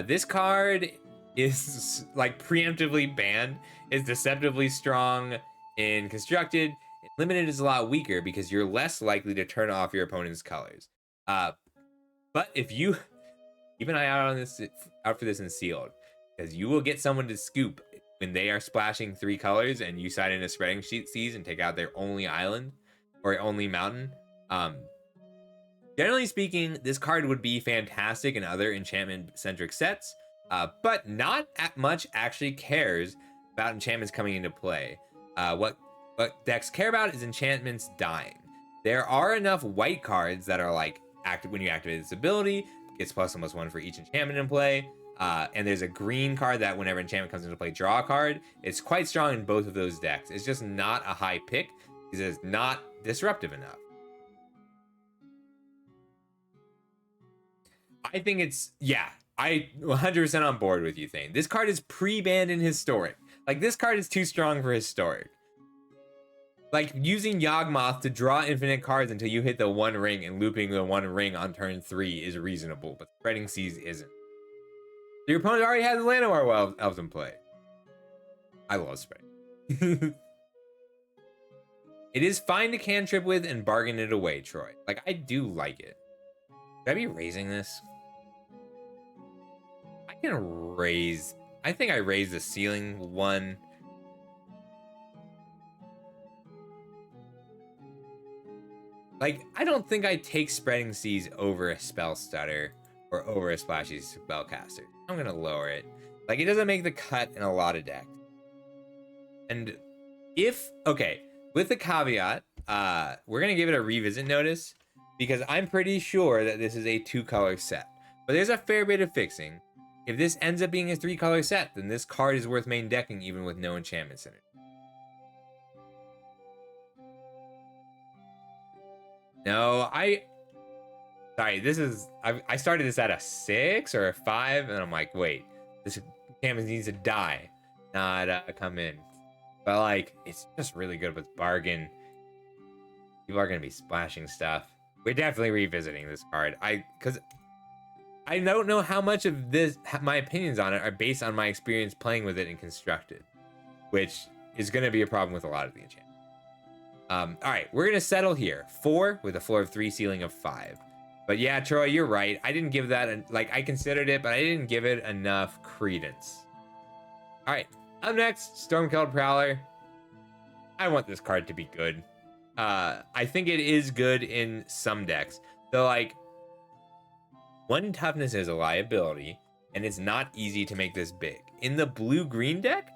This card is like preemptively banned. It's deceptively strong in constructed. Limited is a lot weaker because you're less likely to turn off your opponent's colors. But if you keep an eye out for this in sealed, because you will get someone to scoop when they are splashing 3 colors and you side into Spreading Seas and take out their only island or only mountain. Generally speaking, this card would be fantastic in other enchantment-centric sets, but not much actually cares about enchantments coming into play. What decks care about is enchantments dying. There are enough white cards that are like when you activate this ability, gets +1/+1 for each enchantment in play. And there's a green card that whenever enchantment comes into play, draw a card. It's quite strong in both of those decks. It's just not a high pick because it's not disruptive enough. I think it's, yeah, I 100% on board with you, Thane. This card is pre-banned in Historic. Like, this card is too strong for Historic. Like, using Yawgmoth to draw infinite cards until you hit the 1 ring and looping the 1 ring on turn 3 is reasonable, but Spreading Seas isn't. Your opponent already has the Llanowar Elves in play. I love Spreading. It is fine to cantrip with and bargain it away, Troy. Like, I do like it. Should I be raising this? I can raise... I think I raised the ceiling 1. Like, I don't think I take Spreading Seas over a Spell Stutter or over a Splashy Spellcaster. I'm gonna lower it. Like, it doesn't make the cut in a lot of decks. And if... Okay, with the caveat, we're gonna give it a revisit notice because I'm pretty sure that this is a 2-color set. But there's a fair bit of fixing. If this ends up being a 3-color set, then this card is worth main decking even with no enchantments in it. No, sorry, this is, I started this at a 6 or a 5, and I'm like, wait, this canvas needs to die, not come in. But like, it's just really good with bargain. People are gonna be splashing stuff. We're definitely revisiting this card. Because I don't know how much of this, my opinions on it are based on my experience playing with it and constructed, which is gonna be a problem with a lot of the enchantments. All right, we're gonna settle here. 4 with a floor of 3, ceiling of 5. But yeah, Troy, you're right. I didn't give that, like, I considered it, but I didn't give it enough credence. All right, up next, Stormcloud Prowler. I want this card to be good. I think it is good in some decks. So, like, 1 toughness is a liability, and it's not easy to make this big. In the blue-green deck,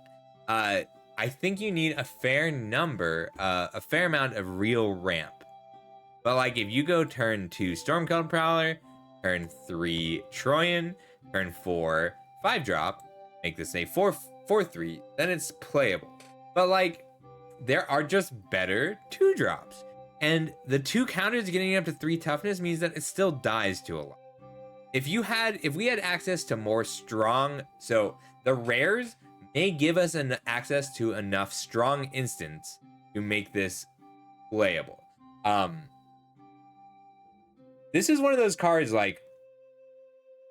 I think you need a fair amount of real ramp. But like if you go turn 2 Stormcloud Prowler, turn 3 Troyan, turn 4 5-drop, make this a 4/3, then it's playable. But like there are just better 2-drops. And the 2 counters getting up to 3 toughness means that it still dies to a lot. If we had access to more strong, so the rares may give us an access to enough strong instants to make this playable. This is one of those cards like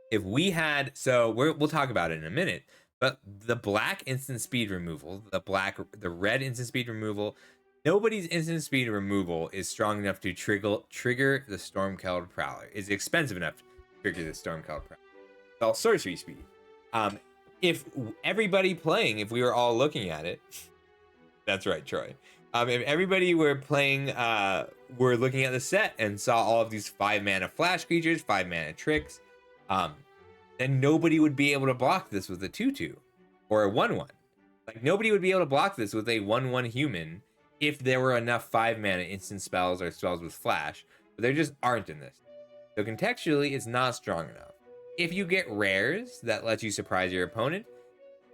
if we had, so we'll talk about it in a minute, but the black instant speed removal, the red instant speed removal, nobody's instant speed removal is strong enough to trigger the Stormcloud Prowler. Is expensive enough to trigger the Stormcloud Prowler. It's all sorcery speed. If everybody playing, if we were all looking at it, that's right, Troy. If everybody were playing, were looking at the set and saw all of these 5-mana flash creatures, 5-mana tricks, then nobody would be able to block this with a 2/2 or a 1/1. Like nobody would be able to block this with a 1/1 human if there were enough 5-mana instant spells or spells with flash, but there just aren't in this. So contextually, it's not strong enough. If you get rares that lets you surprise your opponent,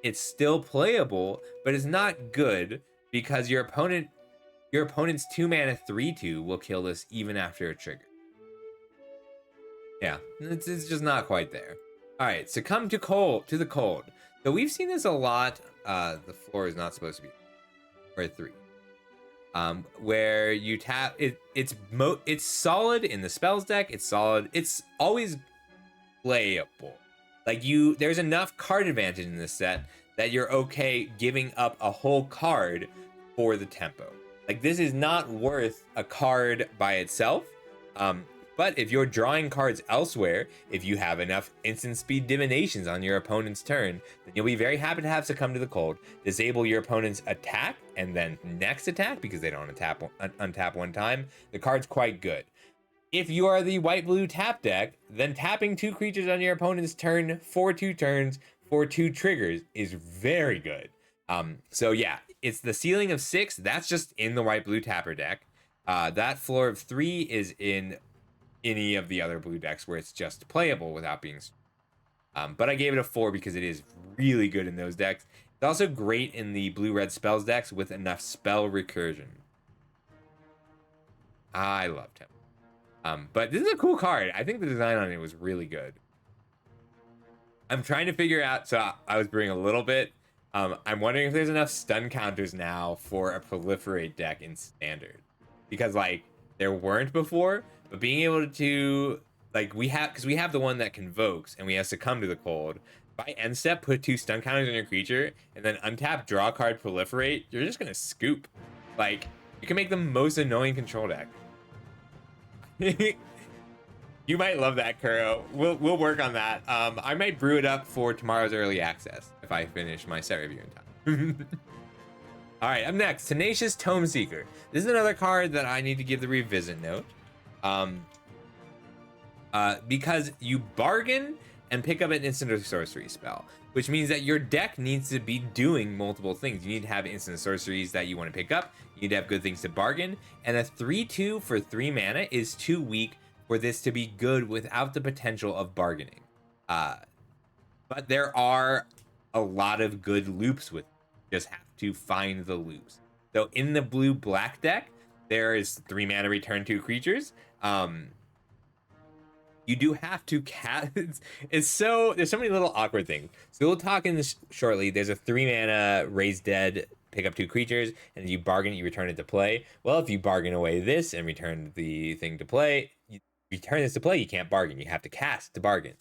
it's still playable, but it's not good because your opponent's 2-mana 3/2 will kill this even after a trigger. Yeah, it's just not quite there. All right, succumb to the cold. So we've seen this a lot. The floor is not supposed to be or 3. Where you tap it. It's solid in the spells deck. It's solid. It's always playable. Like there's enough card advantage in this set that you're okay giving up a whole card for the tempo. Like this is not worth a card by itself. But if you're drawing cards elsewhere, if you have enough instant speed divinations on your opponent's turn, then you'll be very happy to have Succumb to the Cold, disable your opponent's attack, and then next attack, because they don't untap one time, the card's quite good. If you are the white-blue tap deck, then tapping 2 creatures on your opponent's turn for 2 turns for 2 triggers is very good. So yeah, it's the ceiling of 6, that's just in the white-blue tapper deck. That floor of 3 is in any of the other blue decks where it's just playable without being but I gave it a 4 because it is really good in those decks. It's also great in the blue-red spells decks with enough spell recursion. I loved him. But this is a cool card. I think the design on it was really good. I'm trying to figure out, so I was brewing a little bit. I'm wondering if there's enough stun counters now for a proliferate deck in standard, because like there weren't before. But being able to, like, we have the one that convokes, and we have Succumb to the Cold. By end step, put 2 stun counters on your creature, and then untap, draw a card, proliferate. You're just gonna scoop. Like, you can make the most annoying control deck. You might love that, Kuro. We'll work on that. I might brew it up for tomorrow's early access if I finish my set review in time. All right, up next, Tenacious Tome Seeker. This is another card that I need to give the revisit note. Because you bargain and pick up an instant or sorcery spell, which means that your deck needs to be doing multiple things. You need to have instant sorceries that you want to pick up. You need to have good things to bargain. And a 3/2 for 3 mana is too weak for this to be good without the potential of bargaining. But there are a lot of good loops with it. You just have to find the loops. So in the blue-black deck, there is 3 mana return 2 creatures. You do have to cast. There's so many little awkward things. So we'll talk in this shortly. There's a 3-mana Raise Dead, pick up 2 creatures, and you bargain, you return it to play. Well, if you bargain away this and return the thing to play, you return this to play, you can't bargain. You have to cast to bargain.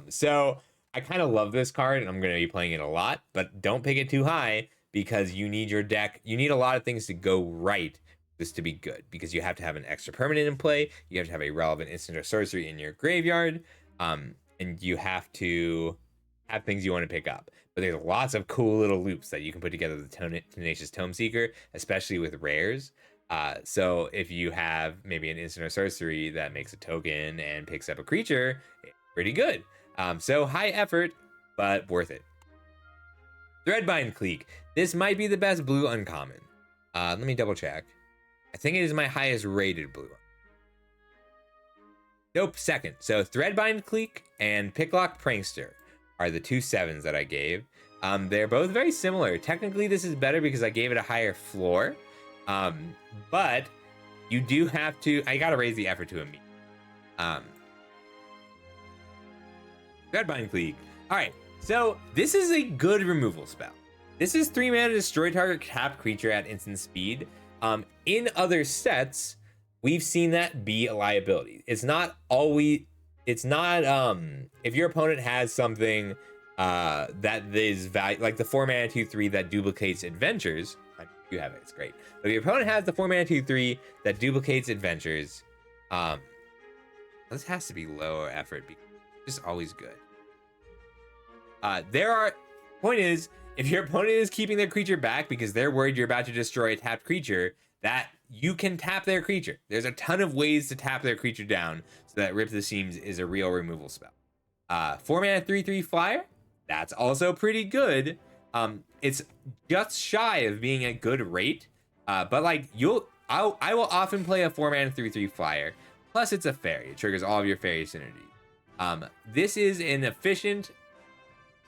So I kind of love this card, and I'm going to be playing it a lot, but don't pick it too high because you need your deck. You need a lot of things to go right this to be good, because you have to have an extra permanent in play, you have to have a relevant instant or sorcery in your graveyard, and you have to have things you want to pick up. But there's lots of cool little loops that you can put together with the Tenacious Tome Seeker, especially with rares. So if you have maybe an instant or sorcery that makes a token and picks up a creature, it's pretty good. So high effort, but worth it. Threadbind Clique. This might be the best blue uncommon. Let me double check. I think it is my highest rated blue. Nope, second. So Threadbind Clique and Picklock Prankster are the 2 7s that I gave. They're both very similar. Technically, this is better because I gave it a higher floor. But you do have to, I gotta raise the effort to a meet. Threadbind Clique. Alright, so this is a good removal spell. This is 3 mana, destroy target tapped creature at instant speed. In other sets, we've seen that be a liability. It's not always, it's not, if your opponent has something that is value, like the 4 mana 2/3 that duplicates adventures. You have it, it's great. But if your opponent has the 4 mana 2/3 that duplicates adventures, this has to be lower effort because it's just always good. Point is, if your opponent is keeping their creature back because they're worried you're about to destroy a tapped creature, that you can tap their creature. There's a ton of ways to tap their creature down, so that Rip the Seams is a real removal spell. 4 mana 3/3 flyer, that's also pretty good. It's just shy of being a good rate, but like I will often play a 4 mana 3/3 flyer. Plus, it's a fairy. It triggers all of your fairy synergy. This is an efficient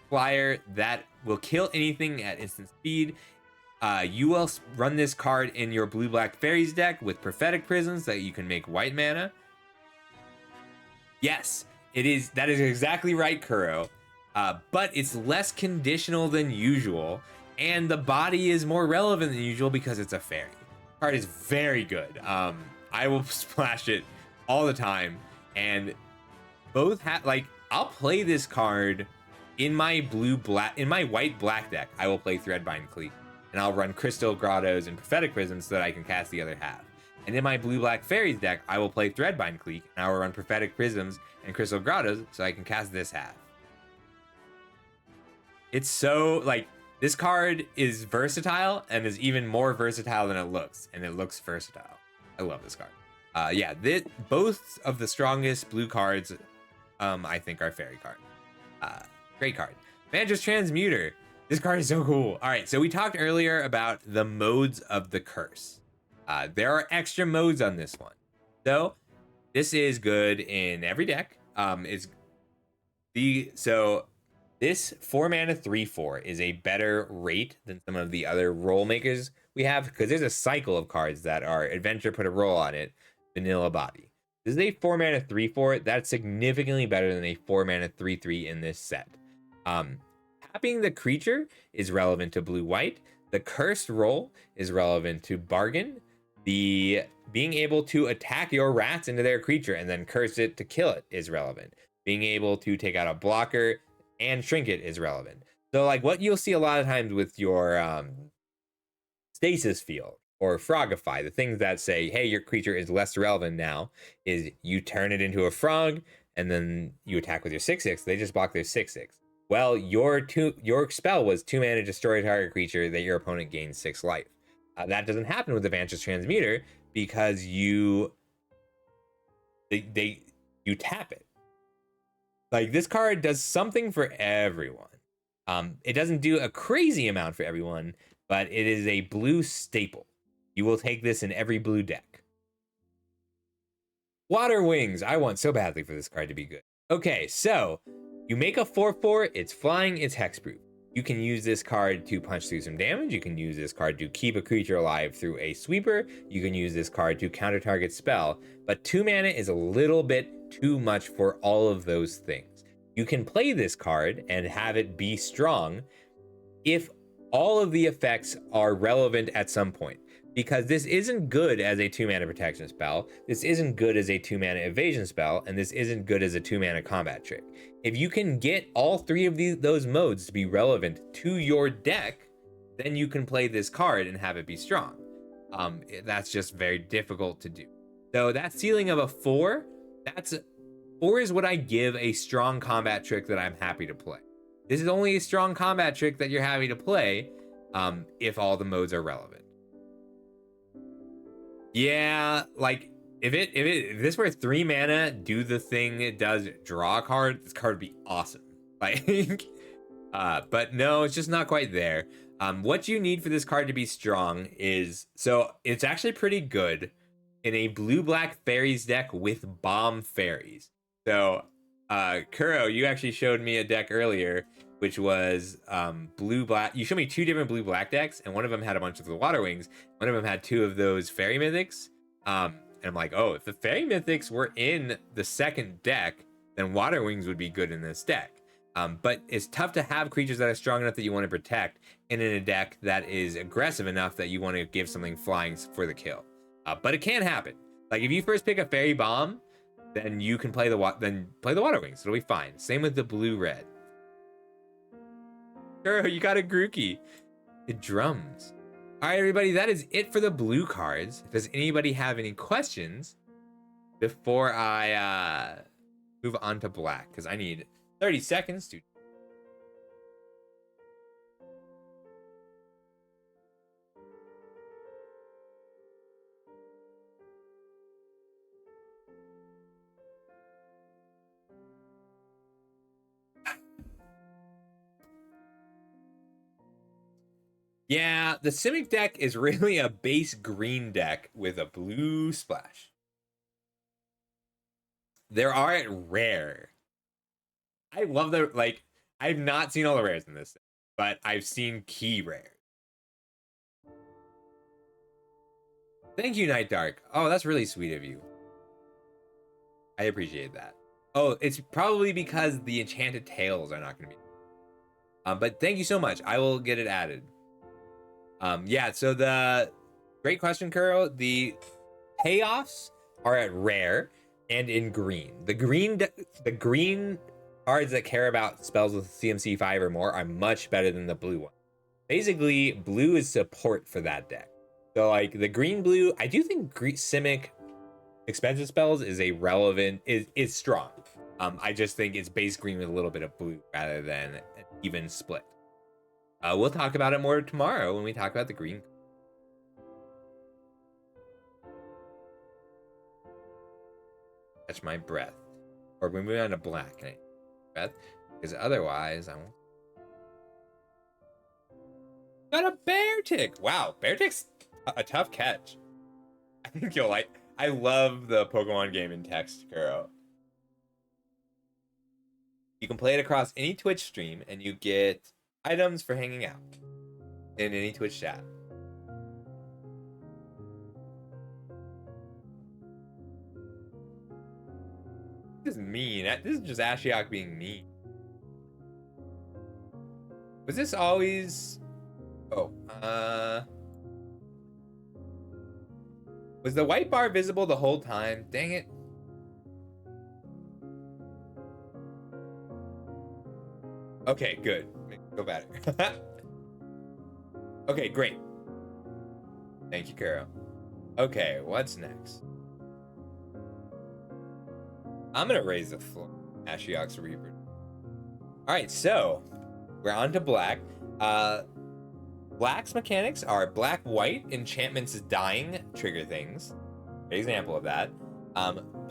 flyer that will kill anything at instant speed. You will run this card in your blue-black fairies deck with Prophetic Prisms that you can make white mana. Yes, it is. That is exactly right, Kuro. But it's less conditional than usual, and the body is more relevant than usual because it's a fairy. The card is very good. I will splash it all the time, and both have like I'll play this card in my white-black deck. I will play Threadbind Clique, and I'll run Crystal Grottos and Prophetic Prisms so that I can cast the other half. And in my blue-black fairies deck, I will play Threadbind Clique, and I will run Prophetic Prisms and Crystal Grottos so I can cast this half. It's so, like, this card is versatile and is even more versatile than it looks, and it looks versatile. I love this card. Yeah, both of the strongest blue cards, I think, are fairy cards. Great card. Vanquished Transmuter. This card is so cool. All right, so we talked earlier about the modes of the curse. There are extra modes on this one. So this is good in every deck. This 4 mana 3/4 is a better rate than some of the other role makers we have, because there's a cycle of cards that are adventure, put a roll on it, vanilla body. This is a 4 mana 3/4. That's significantly better than a 4 mana 3/3 in this set. Tapping the creature is relevant to blue-white. The cursed roll is relevant to bargain. The being able to attack your rats into their creature and then curse it to kill it is relevant. Being able to take out a blocker and shrink it is relevant. So like what you'll see a lot of times with your stasis field or frogify, the things that say, hey, your creature is less relevant now, is you turn it into a frog and then you attack with your 6/6. They just block their 6/6. Well, your spell was 2 mana, destroy a target creature that your opponent gains 6 life. That doesn't happen with the Vanquished Transmuter because you tap it. Like, this card does something for everyone. It doesn't do a crazy amount for everyone, but it is a blue staple. You will take this in every blue deck. Water Wings. I want so badly for this card to be good. Okay, so you make a 4/4, it's flying, it's hexproof. You can use this card to punch through some damage. You can use this card to keep a creature alive through a sweeper. You can use this card to counter target spell. But 2 mana is a little bit too much for all of those things. You can play this card and have it be strong if all of the effects are relevant at some point. Because this isn't good as a 2 mana protection spell, this isn't good as a 2 mana evasion spell, and this isn't good as a 2 mana combat trick. If you can get all 3 of those modes to be relevant to your deck, then you can play this card and have it be strong. That's just very difficult to do. So that ceiling of a 4, 4 is what I give a strong combat trick that I'm happy to play. This is only a strong combat trick that you're happy to play if all the modes are relevant. Yeah, like if this were 3 mana, do the thing it does, draw a card, this card would be awesome. Like, but no, it's just not quite there. What you need for this card to be strong is, so it's actually pretty good in a blue-black fairies deck with bomb fairies. So, Kuro, you actually showed me a deck earlier, which was blue-black. You showed me 2 different blue-black decks, and one of them had a bunch of the Water Wings. One of them had 2 of those Fairy Mythics. And I'm like, oh, if the Fairy Mythics were in the second deck, then Water Wings would be good in this deck. But it's tough to have creatures that are strong enough that you want to protect, and in a deck that is aggressive enough that you want to give something flying for the kill. But it can happen. Like, if you first pick a Fairy Bomb, then you can play the Water Wings. It'll be fine. Same with the blue-red. Girl, you got a Grookey. It drums. All right, everybody, that is it for the blue cards. Does anybody have any questions before I move on to black? Because I need 30 seconds to... Yeah, the Simic deck is really a base green deck with a blue splash. There are rare. I love the, like, I've not seen all the rares in this deck, but I've seen key rares. Thank you, Night Dark. Oh, that's really sweet of you. I appreciate that. Oh, it's probably because the Enchanted Tales are not going to be. But thank you so much. I will get it added. Yeah, so the great question, Kuro. The payoffs are at rare and in green. The green cards that care about spells with CMC 5 or more are much better than the blue one. Basically, blue is support for that deck. So like the green-blue, I do think Simic expensive spells is a relevant, is strong. I just think it's base green with a little bit of blue rather than an even split. We'll talk about it more tomorrow when we talk about the green. Catch my breath. Or we're moving on to black. Can I breath? Because otherwise I won't. Got a bear tick. Wow, bear tick's a tough catch. I think you'll like. I love the Pokemon game in text, Kuro. You can play it across any Twitch stream, and you get items for hanging out in any Twitch chat. This is mean. This is just Ashiok being mean. Was this always... Oh, was the white bar visible the whole time? Dang it. Okay, good. Go better. Okay, great. Thank you, Kuro. Okay, what's next? I'm gonna raise the floor. Ashiok's Reaper. Alright, so we're on to black. Black's mechanics are black-white, enchantments dying, trigger things. An example of that.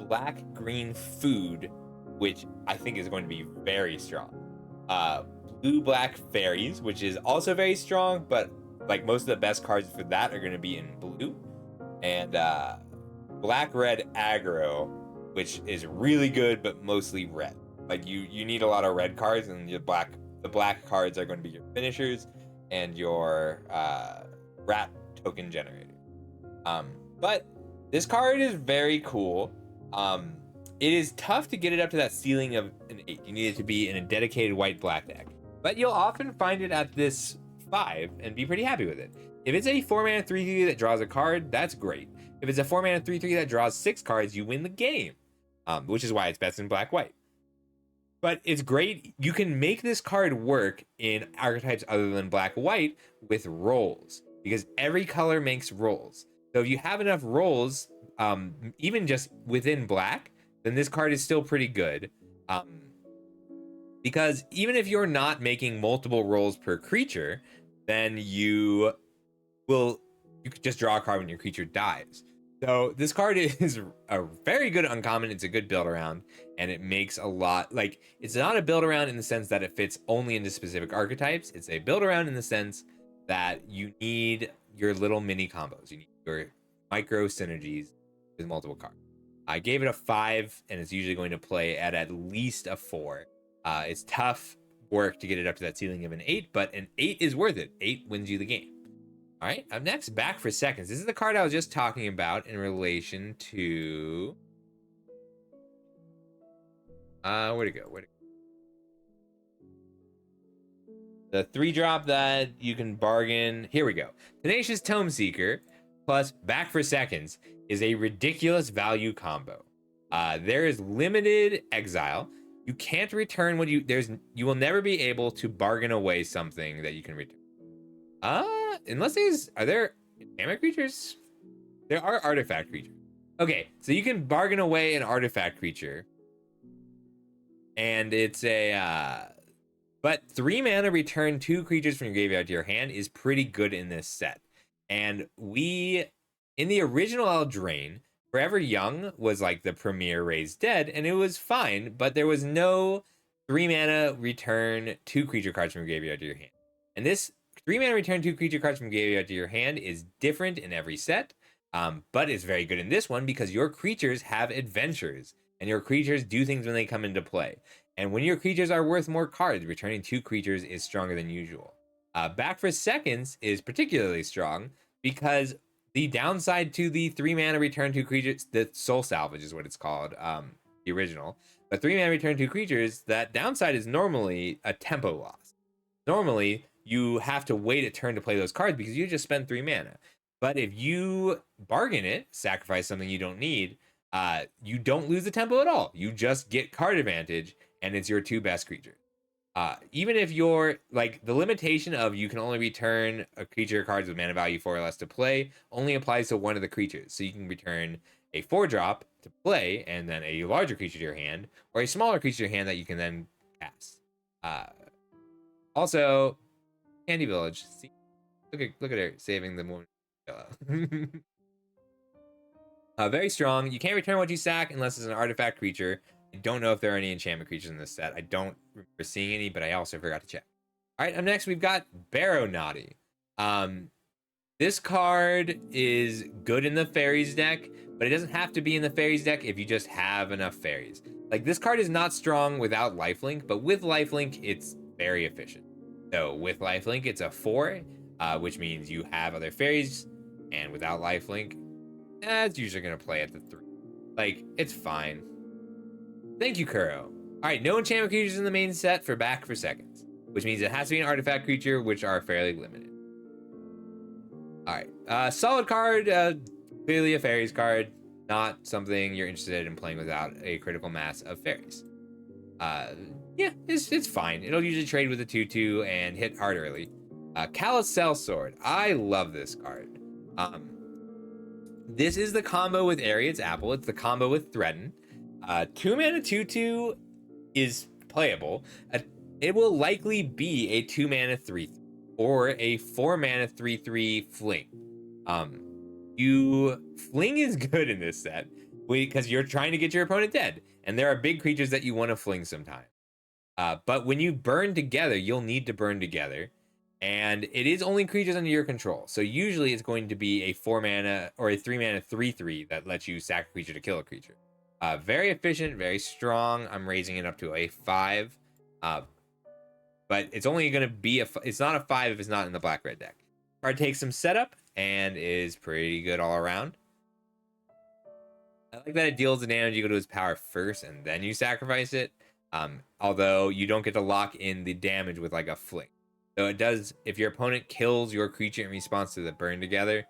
Black-green food, which I think is going to be very strong. Blue-black fairies, which is also very strong, but like most of the best cards for that are going to be in blue. And black-red aggro, which is really good, but mostly red. Like you need a lot of red cards, and the The black cards are going to be your finishers and your rat token generator. But this card is very cool. It is tough to get it up to that ceiling of an 8. You need it to be in a dedicated white-black deck. But you'll often find it at this 5 and be pretty happy with it. If it's a 4-mana 3/3 that draws a card, that's great. If it's a 4-mana 3/3 that draws 6 cards, you win the game. Which is why it's best in black-white. But it's great. You can make this card work in archetypes other than black-white with rolls, because every color makes rolls. So if you have enough rolls, even just within black, then this card is still pretty good. Because even if you're not making multiple rolls per creature, then you could just draw a card when your creature dies. So this card is a very good uncommon. It's a good build around, and it makes a lot, like, it's not a build around in the sense that it fits only into specific archetypes. It's a build around in the sense that you need your little mini combos. You need your micro synergies with multiple cards. I gave it a 5, and it's usually going to play at least a 4. It's tough work to get it up to that ceiling of an 8, but an 8 is worth it. 8 wins you the game. All right, up next, Back for Seconds. This is the card I was just talking about in relation to... where'd it go? The 3-drop that you can bargain. Here we go. Tenacious Tome Seeker plus Back for Seconds is a ridiculous value combo. There is limited exile. You can't return what you will never be able to bargain away something that you can return. Unless are there enchantment creatures? There are artifact creatures. Okay, so you can bargain away an artifact creature. And it's but 3 mana return 2 creatures from your graveyard to your hand is pretty good in this set. And in the original Eldraine, Forever Young was like the premier Raised Dead, and it was fine, but there was no 3 mana return 2 creature cards from your graveyard to your hand. And this 3 mana return 2 creature cards from graveyard to your hand is different in every set, but it's very good in this one because your creatures have adventures, and your creatures do things when they come into play. And when your creatures are worth more cards, returning 2 creatures is stronger than usual. Back for Seconds is particularly strong because the downside to the 3 mana return 2 creatures, the Soul Salvage is what it's called, the original. But 3 mana return 2 creatures, that downside is normally a tempo loss. Normally, you have to wait a turn to play those cards because you just spent 3 mana. But if you bargain it, sacrifice something you don't need, you don't lose the tempo at all. You just get card advantage, and it's your 2 best creatures. Even if you're, like, the limitation of you can only return a creature cards with mana value 4 or less to play only applies to one of the creatures. So you can return a 4-drop to play, and then a larger creature to your hand, or a smaller creature to your hand that you can then cast. Also, Candy Village. See, look at her saving the moon. Very strong. You can't return what you sack unless it's an artifact creature. I don't know if there are any enchantment creatures in this set. I don't remember seeing any, but I also forgot to check. All right, up next we've got Barrow Naughty. This card is good in the fairies deck, but it doesn't have to be in the fairies deck if you just have enough fairies. Like, this card is not strong without lifelink, but with lifelink it's very efficient. So with lifelink it's a 4, which means you have other fairies, and without lifelink, it's usually gonna play at the 3. Like, it's fine. Thank you, Kuro. All right, no enchantment creatures in the main set for Back for Seconds, which means it has to be an artifact creature, which are fairly limited. All right, solid card, clearly a fairies card, not something you're interested in playing without a critical mass of fairies. Yeah, it's fine. It'll usually trade with a 2/2 and hit hard early. Callous Sellsword. I love this card. This is the combo with Ariad's Apple. It's the combo with Threaten. 2 mana 2/2 is playable. It will likely be a 2 mana 3/3 or a 4 mana 3/3 Fling. Fling is good in this set because you're trying to get your opponent dead, and there are big creatures that you want to fling sometime. But when you burn together, you'll need to burn together, and it is only creatures under your control. So usually it's going to be a 4 mana or a 3 mana 3/3 that lets you sack a creature to kill a creature. Very efficient, very strong. I'm raising it up to a 5. but it's only going to be it's not a 5 if it's not in the black-red deck. Card takes some setup and is pretty good all around. I like that it deals the damage equal to its power first, and then you sacrifice it. Although you don't get to lock in the damage with like a flick. So it does, if your opponent kills your creature in response to the burn together,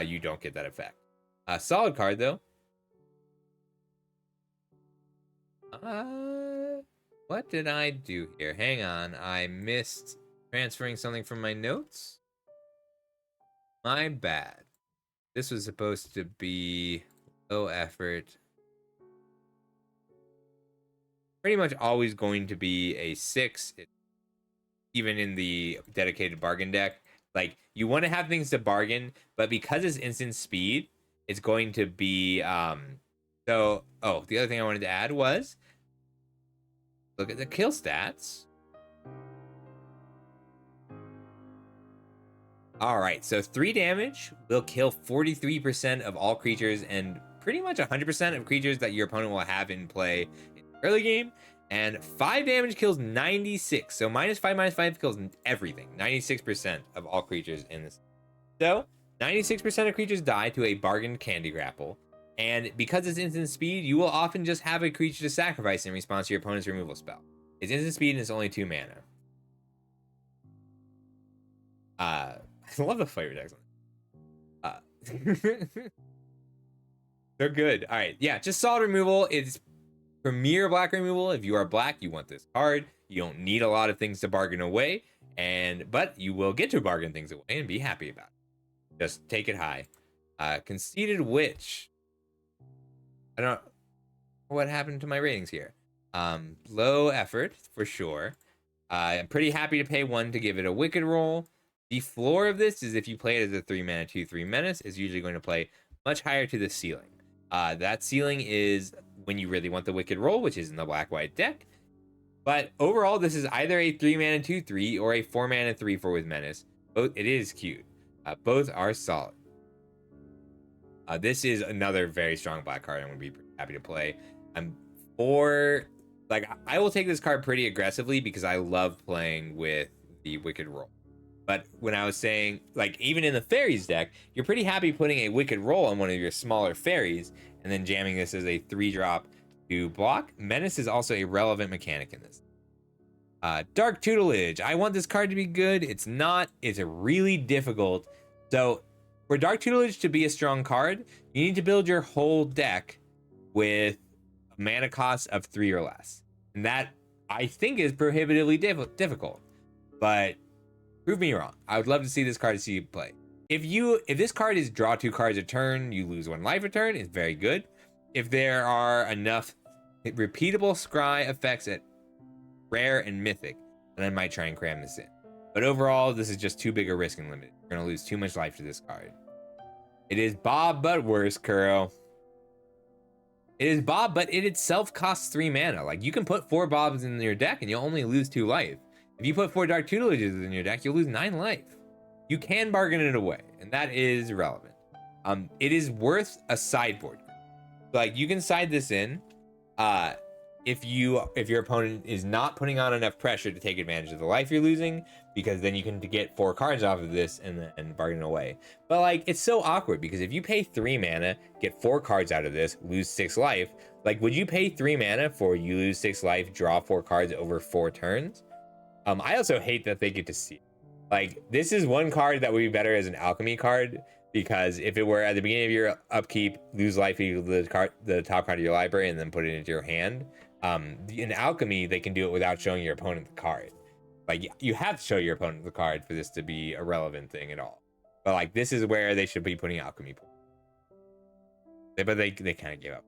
you don't get that effect. Solid card though. What did I do here? Hang on, I missed transferring something from my notes. My bad. This was supposed to be low effort. Pretty much always going to be a 6, even in the dedicated bargain deck. Like, you want to have things to bargain, but because it's instant speed, it's going to be the other thing I wanted to add was look at the kill stats. All right, so 3 damage will kill 43% of all creatures and pretty much 100% of creatures that your opponent will have in play in the early game. And 5 damage kills 96. So -5 kills everything. 96% of all creatures in this. So 96% of creatures die to a bargained candy grapple. And because it's instant speed, you will often just have a creature to sacrifice in response to your opponent's removal spell. It's instant speed and it's only 2 mana. I love the flavor decks. They're good. All right, yeah, just solid removal. It's premier black removal. If you are black, you want this card. You don't need a lot of things to bargain away, but you will get to bargain things away and be happy about it. Just take it high. Conceited Witch. I don't know what happened to my ratings here. Low effort for sure. I'm pretty happy to pay 1 to give it a wicked roll. The floor of this is if you play it as a 3 mana 2/3 menace, is usually going to play much higher to the ceiling. That ceiling is when you really want the wicked roll, which is in the black-white deck. But overall, this is either a 3 mana 2/3 or a 4 mana 3/4 with menace. Both, it is cute. Both are solid. This is another very strong black card I'm going to be happy to play. I will take this card pretty aggressively because I love playing with the wicked roll. But when I was saying, like, even in the fairies deck, you're pretty happy putting a wicked roll on one of your smaller fairies and then jamming this as a 3-drop to block. Menace is also a relevant mechanic in this. Dark Tutelage. I want this card to be good. It's not. It's really difficult. So for Dark Tutelage to be a strong card, you need to build your whole deck with a mana cost of 3 or less. And that, I think, is prohibitively difficult. But prove me wrong. I would love to see this card see you play. If this card is draw 2 cards a turn, you lose 1 life a turn, it's very good. If there are enough repeatable scry effects at rare and mythic, then I might try and cram this in. But overall, this is just too big a risk and limit. You're gonna lose too much life to this card. It is Bob, but worse, Kuro. It is Bob, but it itself costs 3 mana. Like, you can put 4 Bobs in your deck and you'll only lose 2 life. If you put 4 Dark Tutelages in your deck, you'll lose 9 life. You can bargain it away, and that is relevant. It is worth a sideboard. Like, you can side this in if your opponent is not putting on enough pressure to take advantage of the life you're losing, because then you can get 4 cards off of this and bargain away. But like, it's so awkward because if you pay 3 mana, get 4 cards out of this, lose 6 life, like, would you pay 3 mana for you lose 6 life, draw 4 cards over 4 turns? I also hate that they get to see it. Like, this is one card that would be better as an alchemy card, because if it were at the beginning of your upkeep, lose life equal to the top card of your library and then put it into your hand. In alchemy, they can do it without showing your opponent the card. Like, you have to show your opponent the card for this to be a relevant thing at all. But like, this is where they should be putting alchemy points. But they kind of gave up.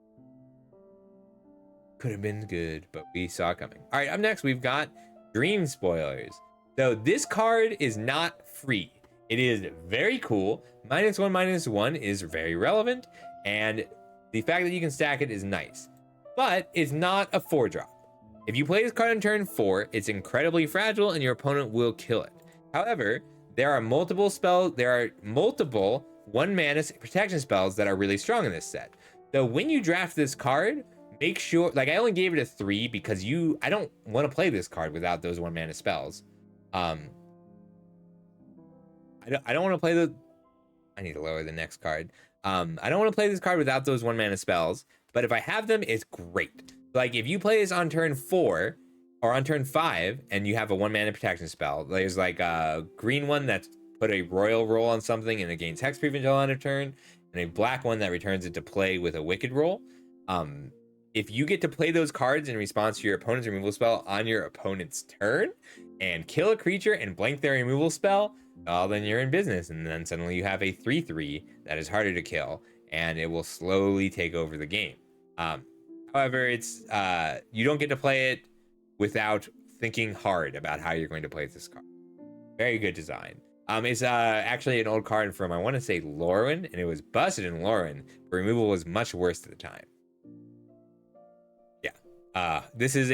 Could have been good, but we saw it coming. All right, up next we've got Dream Spoilers. So this card is not free. It is very cool. -1/-1 is very relevant, and the fact that you can stack it is nice. But it's not a 4-drop. If you play this card on turn 4, it's incredibly fragile and your opponent will kill it. However, there are multiple 1-mana protection spells that are really strong in this set. So when you draft this card, make sure, like, I only gave it a 3 because I don't want to play this card without those 1-mana spells. Um, I don't want to play the. I need to lower the next card. I don't want to play this card without those 1-mana spells, but if I have them, it's great. Like if you play this on turn 4 or on turn 5 and you have a 1-mana protection spell, there's like a green one that's put a royal roll on something and it gains hexproof until end of turn, and a black one that returns it to play with a wicked roll. If you get to play those cards in response to your opponent's removal spell on your opponent's turn and kill a creature and blank their removal spell, well, then you're in business. And then suddenly you have a 3/3 that is harder to kill, and it will slowly take over the game. However, it's you don't get to play it without thinking hard about how you're going to play this card. Very good design. It's actually an old card from, I want to say, Lorwyn, and it was busted in Lorwyn, but removal was much worse at the time. This is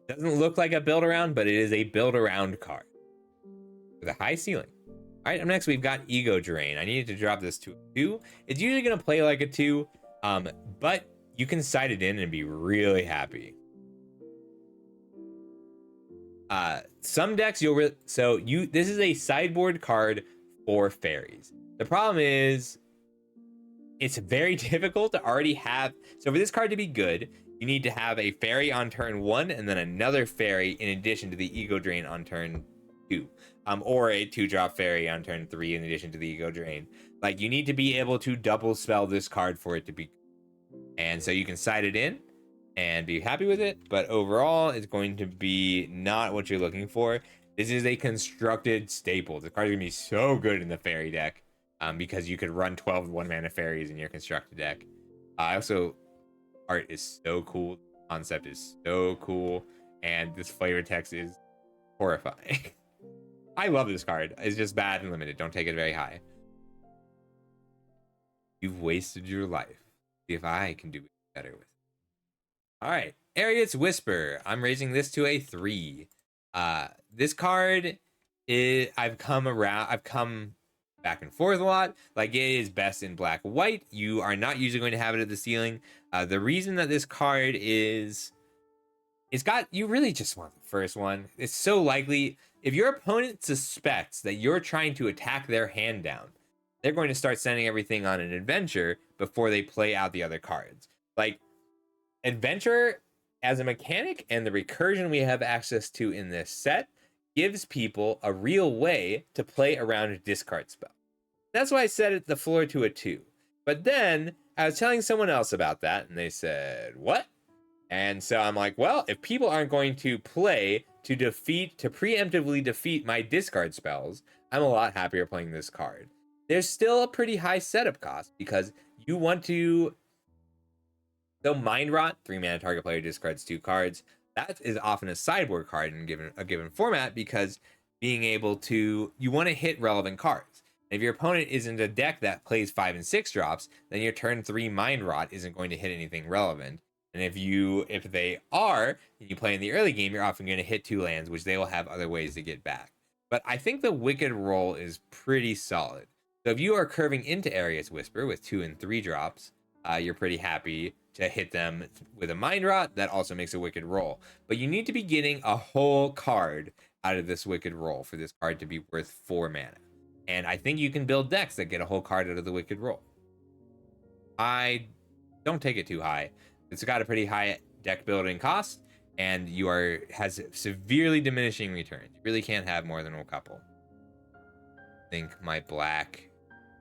doesn't look like a build around, but it is a build around card with a high ceiling. All right, up next we've got Ego Drain. I needed to drop this to a 2. It's usually gonna play like a 2, but you can side it in and be really happy. Some decks this is a sideboard card for fairies. The problem is it's very difficult to already have. So for this card to be good, you need to have a fairy on turn 1 and then another fairy in addition to the Ego Drain on turn 2. Or a 2-drop fairy on turn 3 in addition to the Ego Drain. Like, you need to be able to double spell this card for it to be. And so you can side it in and be happy with it, but overall it's going to be not what you're looking for. This is a constructed staple. The card is going to be so good in the fairy deck, because you could run 12 1-mana fairies in your constructed deck. Art is so cool. The concept is so cool. And this flavor text is horrifying. I love this card. It's just bad and limited. Don't take it very high. You've wasted your life. See if I can do better with it. All right. Ariat's Whisper. I'm raising this to a 3. This card I've come back and forth a lot. Like, it is best in black white. You are not usually going to have it at the ceiling. The reason that this card you really just want the first one. It's so likely if your opponent suspects that you're trying to attack their hand down, they're going to start sending everything on an adventure before they play out the other cards. Like, adventure as a mechanic and the recursion we have access to in this set gives people a real way to play around a discard spell. That's why I set it the floor to a 2. But then I was telling someone else about that, and they said, what? And so I'm like, well, if people aren't going to play to preemptively defeat my discard spells, I'm a lot happier playing this card. There's still a pretty high setup cost because you want to. So Mind Rot, 3-mana target player discards 2 cards. That is often a sideboard card in a given format because being able to, you want to hit relevant cards. And if your opponent isn't a deck that plays 5 and 6 drops, then your turn 3 Mind Rot isn't going to hit anything relevant. And if they are, and you play in the early game, you're often going to hit 2 lands, which they will have other ways to get back. But I think the Wicked roll is pretty solid. So if you are curving into Ariat's Whisper with 2 and 3 drops, you're pretty happy to hit them with a Mind Rot. That also makes a Wicked roll. But you need to be getting a whole card out of this Wicked roll for this card to be worth 4 mana. And I think you can build decks that get a whole card out of the Wicked roll. I don't take it too high. It's got a pretty high deck building cost, and has severely diminishing returns. You really can't have more than a couple. I think my black,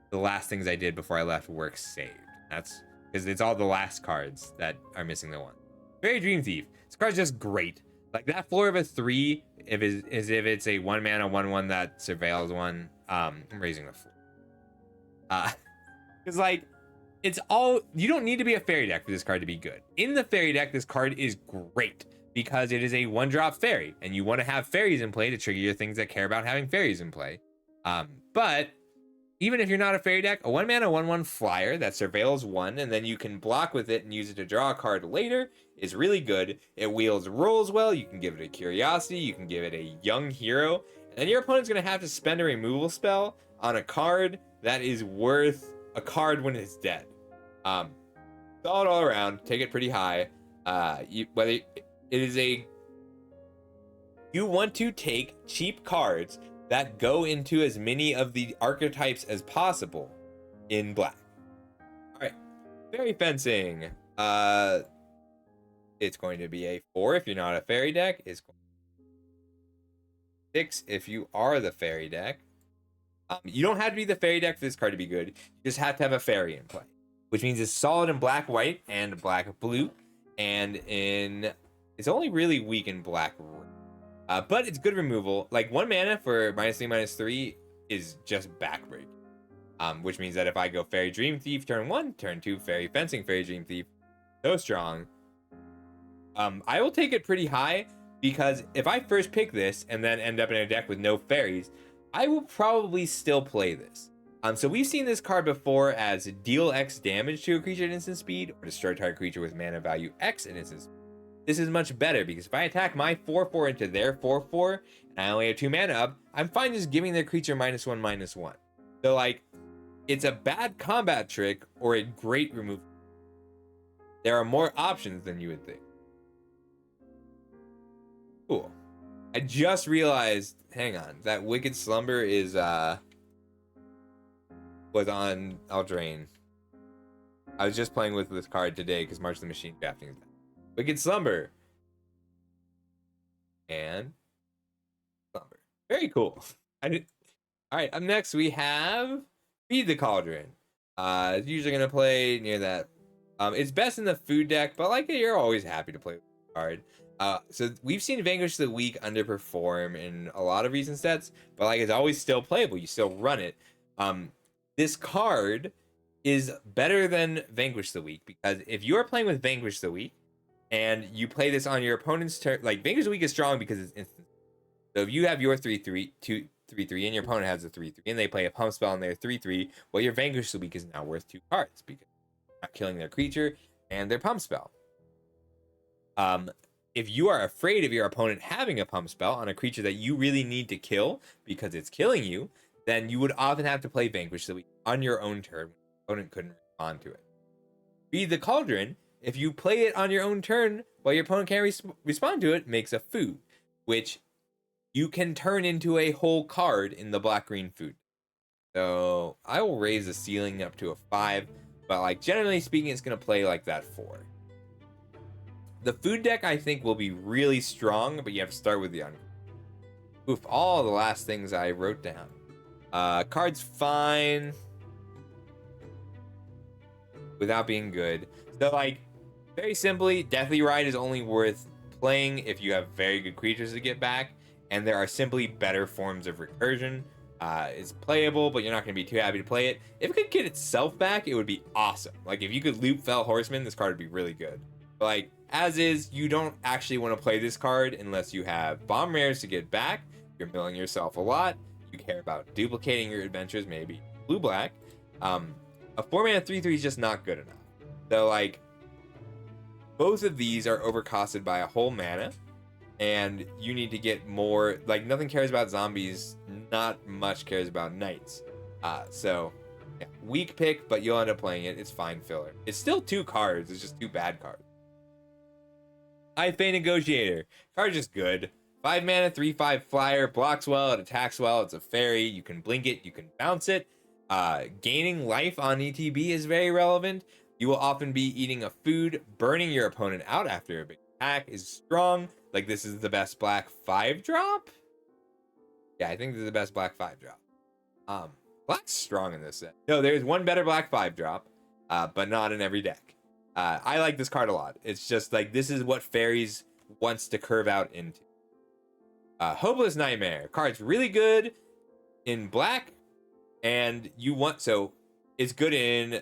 the last things I did before I left work saved. That's because it's all the last cards that are missing the one. Fairy Dream Thief. This card's just great. Like, that floor of a 3, if it's a 1-mana 1/1 that surveils one. I'm raising the floor. Because like, you don't need to be a fairy deck for this card to be good. In the fairy deck, this card is great because it is a 1-drop fairy, and you want to have fairies in play to trigger your things that care about having fairies in play. But even if you're not a fairy deck, a 1-mana 1/1 flyer that surveils 1, and then you can block with it and use it to draw a card later is really good. It wields rolls well. You can give it a Curiosity. You can give it a Young Hero. And then your opponent's going to have to spend a removal spell on a card that is worth a card when it's dead. Solid all around. Take it pretty high. Whether it is a you want to take cheap cards that go into as many of the archetypes as possible in black. All right, fairy fencing. It's going to be a 4 if you're not a fairy deck. It's 6 if you are the fairy deck. You don't have to be the fairy deck for this card to be good. You just have to have a fairy in play, which means it's solid in black white and black blue, and it's only really weak in black red. But it's good removal. Like 1 mana for -3/-3 is just backbreaking. Which means that if I go Fairy Dream Thief turn 1, turn 2 Fairy Fencing, Fairy Dream Thief, so strong. I will take it pretty high, because if I first pick this and then end up in a deck with no fairies, I will probably still play this. So we've seen this card before as deal X damage to a creature at instant speed, or destroy target creature with mana value X at instant speed. This is much better, because if I attack my 4/4 into their 4/4, and I only have 2 mana up, I'm fine just giving their creature -1/-1. So like, it's a bad combat trick or a great removal. There are more options than you would think. Cool. I just realized, hang on, that Wicked Slumber is was on Eldraine. I was just playing with this card today because March of the Machine drafting is back. Wicked Slumber. And Slumber. Very cool. Alright, up next we have Feed the Cauldron. It's usually gonna play near that. It's best in the food deck, but like you're always happy to play with the card. So we've seen Vanquish the Weak underperform in a lot of recent sets, but like it's always still playable. You still run it. This card is better than Vanquish the Weak, because if you are playing with Vanquish the Weak and you play this on your opponent's turn, like Vanquish the Weak is strong because it's instant. So if you have your 3/3 and your opponent has a 3/3 and they play a pump spell on their 3/3, well, your Vanquish the Weak is now worth 2 cards because you're not killing their creature and their pump spell. If you are afraid of your opponent having a pump spell on a creature that you really need to kill because it's killing you, then you would often have to play Vanquish the Weak on your own turn when your opponent couldn't respond to it. Feed the Cauldron, if you play it on your own turn while your opponent can't respond to it, makes a food, which you can turn into a whole card in the black-green food. So I will raise the ceiling up to a 5, but like generally speaking, it's going to play like that 4. The food deck, I think, will be really strong, but you have to start with the Oof, all the last things I wrote down. Card's fine without being good. So, like, very simply, Deathly Ride is only worth playing if you have very good creatures to get back, and there are simply better forms of recursion. It's playable, but you're not going to be too happy to play it. If it could get itself back, it would be awesome. Like, if you could loop Fell Horseman, this card would be really good. But, like, as is, you don't actually want to play this card unless you have bomb rares to get back. You're milling yourself a lot. You care about duplicating your adventures, maybe blue-black. A 4-mana 3/3 is just not good enough. So, like, both of these are overcosted by a whole mana, and you need to get more. Like, nothing cares about zombies, not much cares about knights. So, yeah, weak pick, but you'll end up playing it. It's fine filler. It's still 2 cards, it's just 2 bad cards. Fey Negotiator. Card's just good. 5 mana, 3/5 flyer, blocks well, it attacks well, it's a fairy, you can blink it, you can bounce it. Gaining life on ETB is very relevant. You will often be eating a food, burning your opponent out after a big attack is strong. Like, this is the best black 5-drop? Yeah, I think this is the best black 5-drop. Black's strong in this set. No, there's one better black 5-drop, but not in every deck. I like this card a lot. It's just like, this is what fairies wants to curve out into. Hopeless Nightmare. Card's really good in black, and so it's good in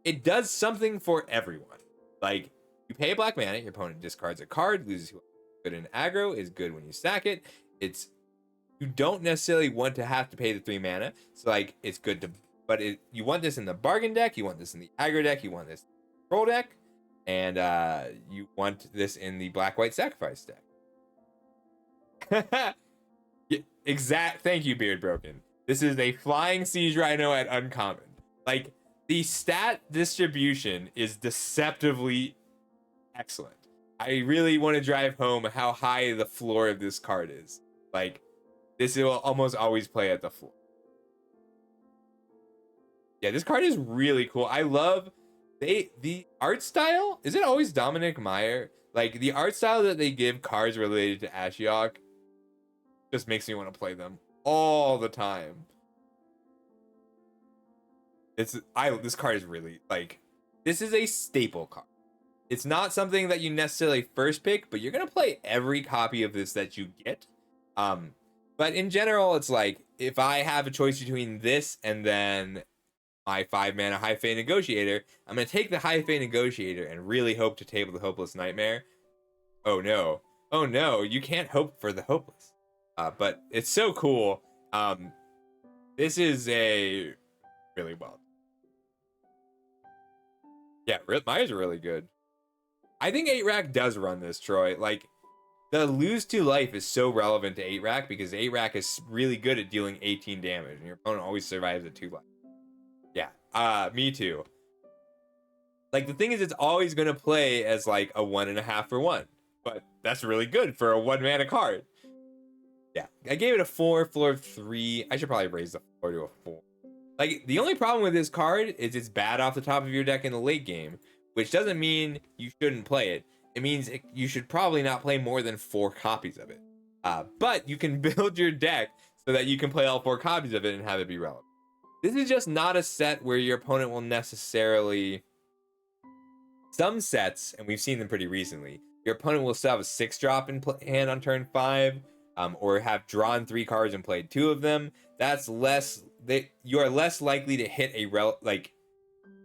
it does something for everyone. Like, you pay a black mana, your opponent discards a card, loses 2. Good in aggro, is good when you sack it. You don't necessarily want to have to pay the 3 mana, so like, it's good to, but you want this in the bargain deck, you want this in the aggro deck, you want this in the control deck, and you want this in the black-white sacrifice deck. Thank you, Beard Broken. This is a Flying Siege Rhino at uncommon. Like, the stat distribution is deceptively excellent. I really want to drive home how high the floor of this card is. Like, this will almost always play at the floor. Yeah, this card is really cool. I love the art style. Is it always Dominic Meyer? Like, the art style that they give cards related to Ashiok just makes me want to play them all the time. This card is really, like, this is a staple card. It's not something that you necessarily first pick, but you're gonna play every copy of this that you get. But in general, it's like, if I have a choice between this and then my 5-mana High Fate Negotiator, I'm gonna take the High Fate Negotiator and really hope to table the Hopeless Nightmare. Oh no. Oh no, you can't hope for the Hopeless. But it's so cool. This is a really well. Yeah, Maya's really good. I think 8-Rack does run this, Troy. Like, the lose to life is so relevant to 8-Rack because 8-Rack is really good at dealing 18 damage, and your opponent always survives at 2 life. Yeah, me too. Like, the thing is, it's always going to play as, like, a 1.5 for 1. But that's really good for a 1-mana card. Yeah, I gave it a 4, floor of 3. I should probably raise the floor to a 4. Like, the only problem with this card is it's bad off the top of your deck in the late game, which doesn't mean you shouldn't play it. It means you should probably not play more than 4 copies of it. But you can build your deck so that you can play all 4 copies of it and have it be relevant. This is just not a set where your opponent will necessarily... Some sets, and we've seen them pretty recently, your opponent will still have a 6-drop in hand on turn 5, or have drawn 3 cards and played 2 of them. That's less... You are less likely to hit a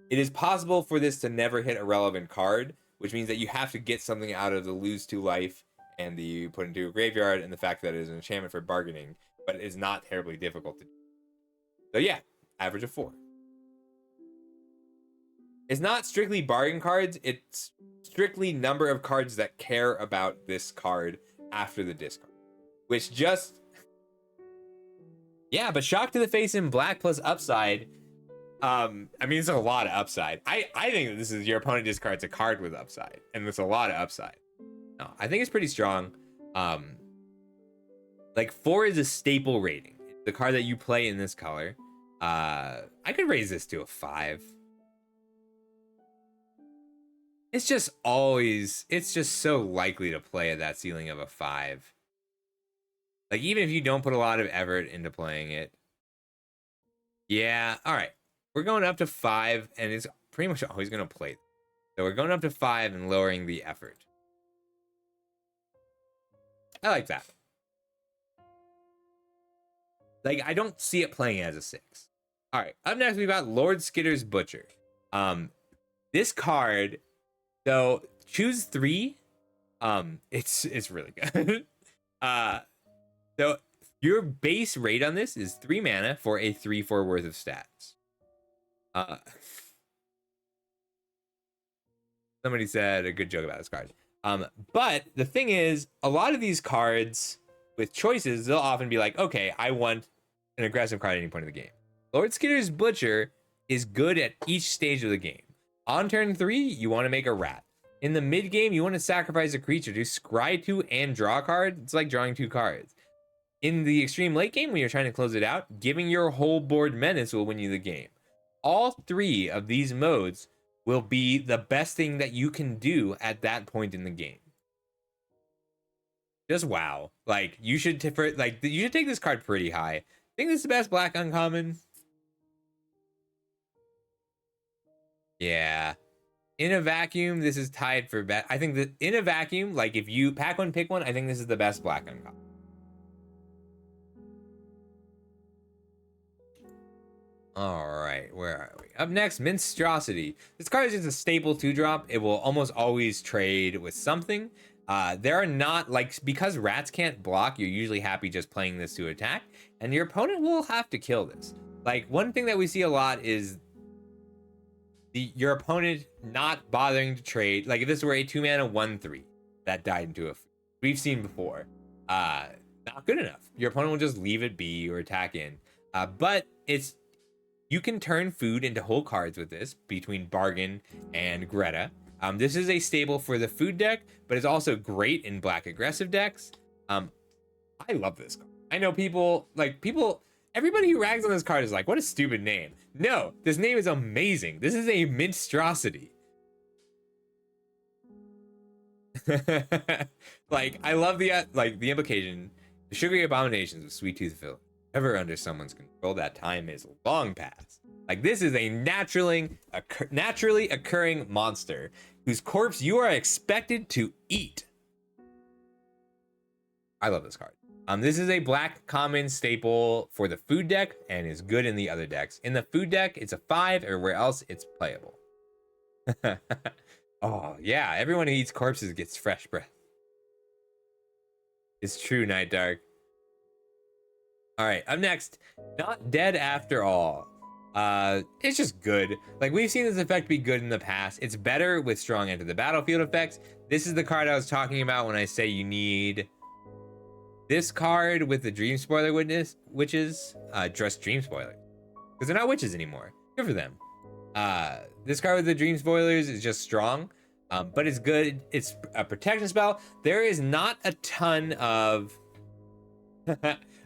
it is possible for this to never hit a relevant card, which means that you have to get something out of the lose to life and the put into a graveyard and the fact that it is an enchantment for bargaining, but it is not terribly difficult to do. So yeah, average of 4. It's not strictly bargain cards, it's strictly number of cards that care about this card after the discard, which just... Yeah, but shock to the face in black plus upside. I mean, it's a lot of upside. I think that this is your opponent discards a card with upside, and there's a lot of upside. No, I think it's pretty strong. Like 4 is a staple rating. It's the card that you play in this color. I could raise this to a 5. It's just so likely to play at that ceiling of a 5. Like, even if you don't put a lot of effort into playing it. Yeah, all right. We're going up to 5, and it's pretty much always going to play. So we're going up to 5 and lowering the effort. I like that. Like, I don't see it playing as a 6. All right, up next we've got Lord Skitter's Butcher. This card, so choose 3. It's really good. So your base rate on this is 3 mana for a 3/4 worth of stats. Somebody said a good joke about this card. But the thing is, a lot of these cards with choices, they'll often be like, okay, I want an aggressive card at any point in the game. Lord Skitter's Butcher is good at each stage of the game. On turn 3, you want to make a rat. In the mid game, you want to sacrifice a creature to scry 2 and draw a card. It's like drawing 2 cards. In the extreme late game, when you're trying to close it out, giving your whole board menace will win you the game. All 3 of these modes will be the best thing that you can do at that point in the game. Just wow. Like, you should take this card pretty high. I think this is the best black uncommon. Yeah. In a vacuum, this is tied for best. I think that in a vacuum, like, if you pack one, pick one, I think this is the best black uncommon. All right, where are we? Up next, Monstrosity. This card is just a staple 2-drop. It will almost always trade with something. There are not, like, because rats can't block, you're usually happy just playing this to attack, and your opponent will have to kill this. Like, one thing that we see a lot is your opponent not bothering to trade. Like, if this were a 2-mana 1/3 that died into a... We've seen before. Not good enough. Your opponent will just leave it be or attack in. But it's... You can turn food into whole cards with this, between Bargain and Greta. This is a staple for the food deck, but it's also great in black aggressive decks. I love this card. I know everybody who rags on this card is like, what a stupid name. No, this name is amazing. This is a minstrosity. Like, I love the implication. The sugary abominations of Sweet Tooth Village, ever under someone's control, that time is long past. Like, this is a naturally occurring monster whose corpse you are expected to eat. I love this card. This is a black common staple for the food deck and is good in the other decks. In the food deck, it's a 5, everywhere else, it's playable. Oh, yeah, everyone who eats corpses gets fresh breath. It's true, Night Dark. All right, up next, Not Dead After All. It's just good. Like, we've seen this effect be good in the past. It's better with strong Enter the Battlefield effects. This is the card I was talking about when I say you need this card with the Dream Spoiler witches. Just Dream Spoilers, because they're not witches anymore. Good for them. This card with the Dream Spoilers is just strong, but it's good. It's a protection spell. There is not a ton of...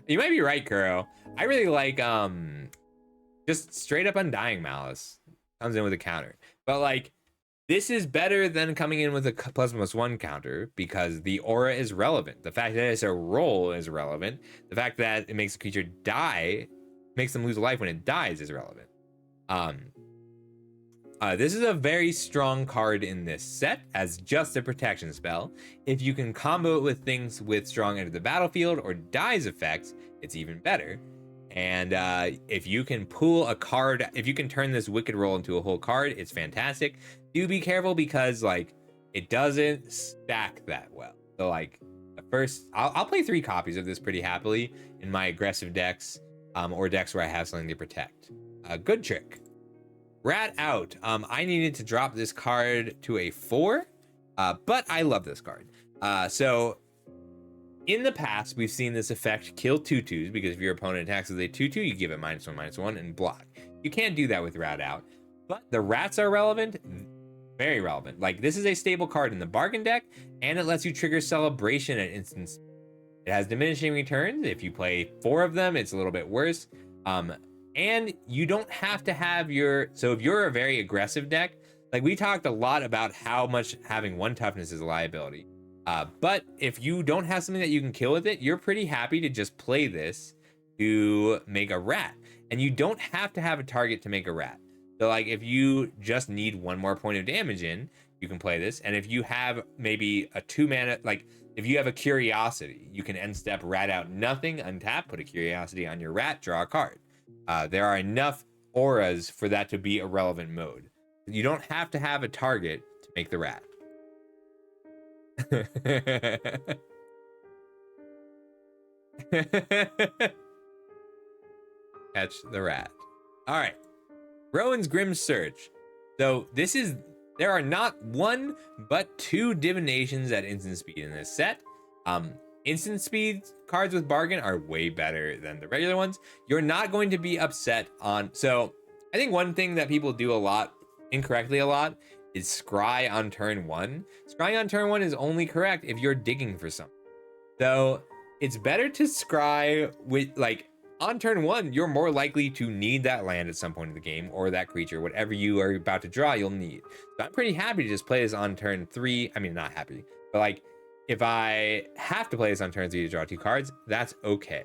You might be right, Kuro. I really like just straight up Undying Malice. Comes in with a counter. But like, this is better than coming in with a +1/+1 counter because the aura is relevant. The fact that it's a roll is relevant. The fact that it makes a creature die, makes them lose a life when it dies is relevant. This is a very strong card in this set as just a protection spell. If you can combo it with things with strong Enter the Battlefield or dies effects, it's even better. And if you can pull a card, if you can turn this Wicked Roll into a whole card, it's fantastic. Do be careful because like it doesn't stack that well. So like the first, I'll play 3 copies of this pretty happily in my aggressive decks or decks where I have something to protect. Good trick. Rat Out. I needed to drop this card to a 4, but I love this card. So in the past, we've seen this effect kill 2/2s because if your opponent attacks with a 2/2, you give it -1/-1 and block. You can't do that with Rat Out, but the rats are relevant, very relevant. Like, this is a stable card in the bargain deck, and it lets you trigger Celebration at instance. It has diminishing returns. If you play 4 of them, it's a little bit worse. And you don't have to have so if you're a very aggressive deck, like we talked a lot about how much having 1 toughness is a liability. But if you don't have something that you can kill with it, you're pretty happy to just play this to make a rat. And you don't have to have a target to make a rat. So like if you just need 1 more point of damage in, you can play this. And if you have maybe a 2 mana, like if you have a Curiosity, you can end step Rat Out nothing, untap, put a Curiosity on your rat, draw a card. There are enough auras for that to be a relevant mode. You don't have to have a target to make the rat. Catch the rat. All right. Rowan's Grim Search. So there are not 1, but 2 divinations at instant speed in this set. Instant speed cards with bargain are way better than the regular ones. You're not going to be upset on... So I think one thing that people do incorrectly a lot, is scry on turn 1. Scrying on turn 1 is only correct if you're digging for something. So it's better to scry with, like, on turn 1, you're more likely to need that land at some point in the game, or that creature, whatever you are about to draw, you'll need. So I'm pretty happy to just play this on turn 3. I mean, not happy, but like, if I have to play this on turn 3 to draw 2 cards, that's okay.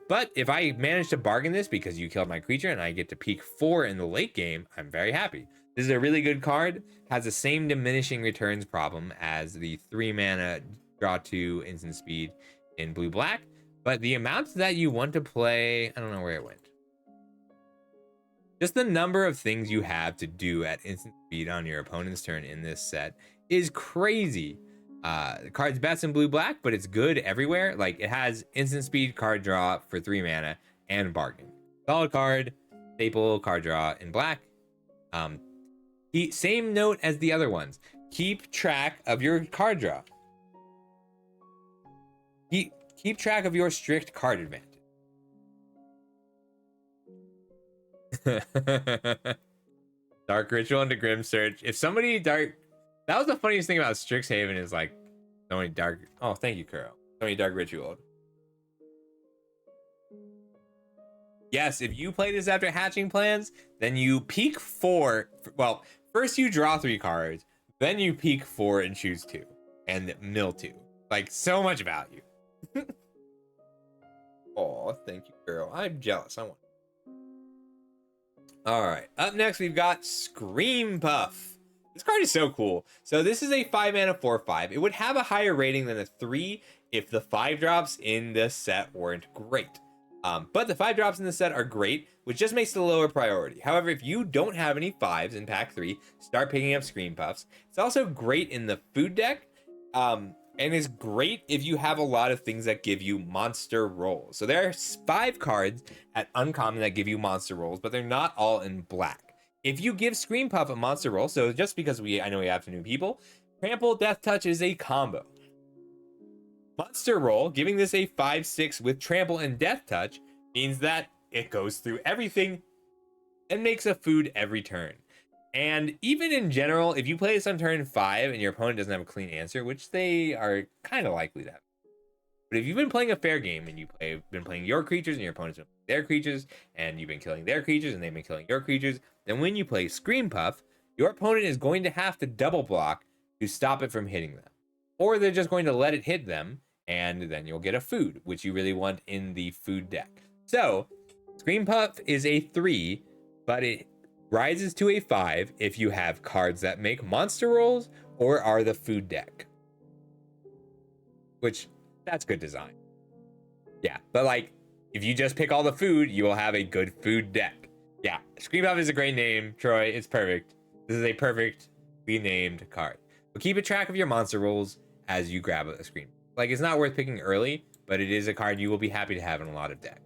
But if I manage to bargain this because you killed my creature and I get to peak 4 in the late game, I'm very happy. This is a really good card, has the same diminishing returns problem as the 3 mana draw 2 instant speed in blue-black, but the amount that you want to play, I don't know where it went. Just the number of things you have to do at instant speed on your opponent's turn in this set is crazy. The card's best in blue-black, but it's good everywhere. Like, it has instant speed, card draw for 3 mana, and bargain. Solid card, staple, card draw in black. Same note as the other ones. Keep track of your card draw. Keep track of your strict card advantage. Dark Ritual into Grim Search. If somebody That was the funniest thing about Strixhaven is like so many dark. Oh, thank you, Kuro. So many dark ritual. Yes, if you play this after hatching plans, then you peak 4. Well, first you draw 3 cards, then you peak 4 and choose 2, and mill 2. Like so much value. Oh, thank you, Kuro. I'm jealous. I want. All right. Up next, we've got Scream Puff. This card is so cool. So this is a 5 mana 4/5. It would have a higher rating than a 3 if the 5 drops in the set weren't great. But the 5 drops in the set are great, which just makes it a lower priority. However, if you don't have any 5s in pack 3, start picking up Scream Puffs. It's also great in the food deck, and is great if you have a lot of things that give you monster rolls. So there are 5 cards at uncommon that give you monster rolls, but they're not all in black. If you give Scream Puff a monster roll, so just because I know we have some new people, Trample, Death Touch is a combo. Monster roll, giving this a 5/6 with Trample and Death Touch, means that it goes through everything and makes a food every turn. And even in general, if you play this on turn 5 and your opponent doesn't have a clean answer, which they are kind of likely to have, but if you've been playing a fair game and been playing your creatures and your opponent's been playing their creatures, and you've been killing their creatures and they've been killing your creatures, then when you play Scream Puff, your opponent is going to have to double block to stop it from hitting them. Or they're just going to let it hit them, and then you'll get a food, which you really want in the food deck. So, Scream Puff is a 3, but it rises to a 5 if you have cards that make monster rolls or are the food deck. Which, that's good design. Yeah, but like, if you just pick all the food, you will have a good food deck. Yeah, Scream Puff is a great name, Troy. It's perfect. This is a perfectly named card. But keep a track of your monster rolls as you grab a Scream. Like, it's not worth picking early, but it is a card you will be happy to have in a lot of decks.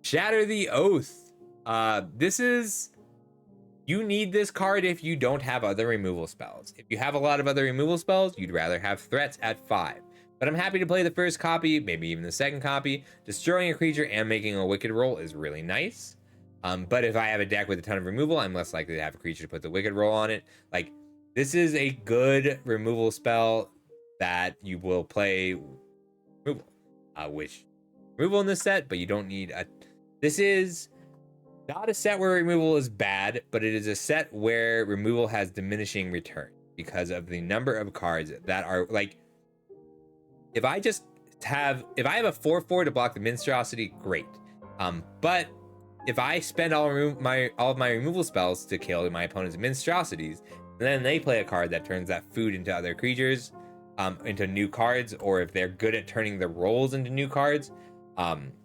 Shatter the Oath. You need this card if you don't have other removal spells. If you have a lot of other removal spells, you'd rather have threats at 5. But I'm happy to play the first copy, maybe even the second copy. Destroying a creature and making a wicked roll is really nice. But if I have a deck with a ton of removal, I'm less likely to have a creature to put the wicked roll on it. Like, this is a good removal spell that you will play removal. Which removal in this set, but you don't need a... This is not a set where removal is bad, but it is a set where removal has diminishing return because of the number of cards that are like... If I have a 4/4 to block the Minstrosity, great. But if I spend all of my removal spells to kill my opponent's Minstrosities, then they play a card that turns that food into other creatures, into new cards, or if they're good at turning the rolls into new cards,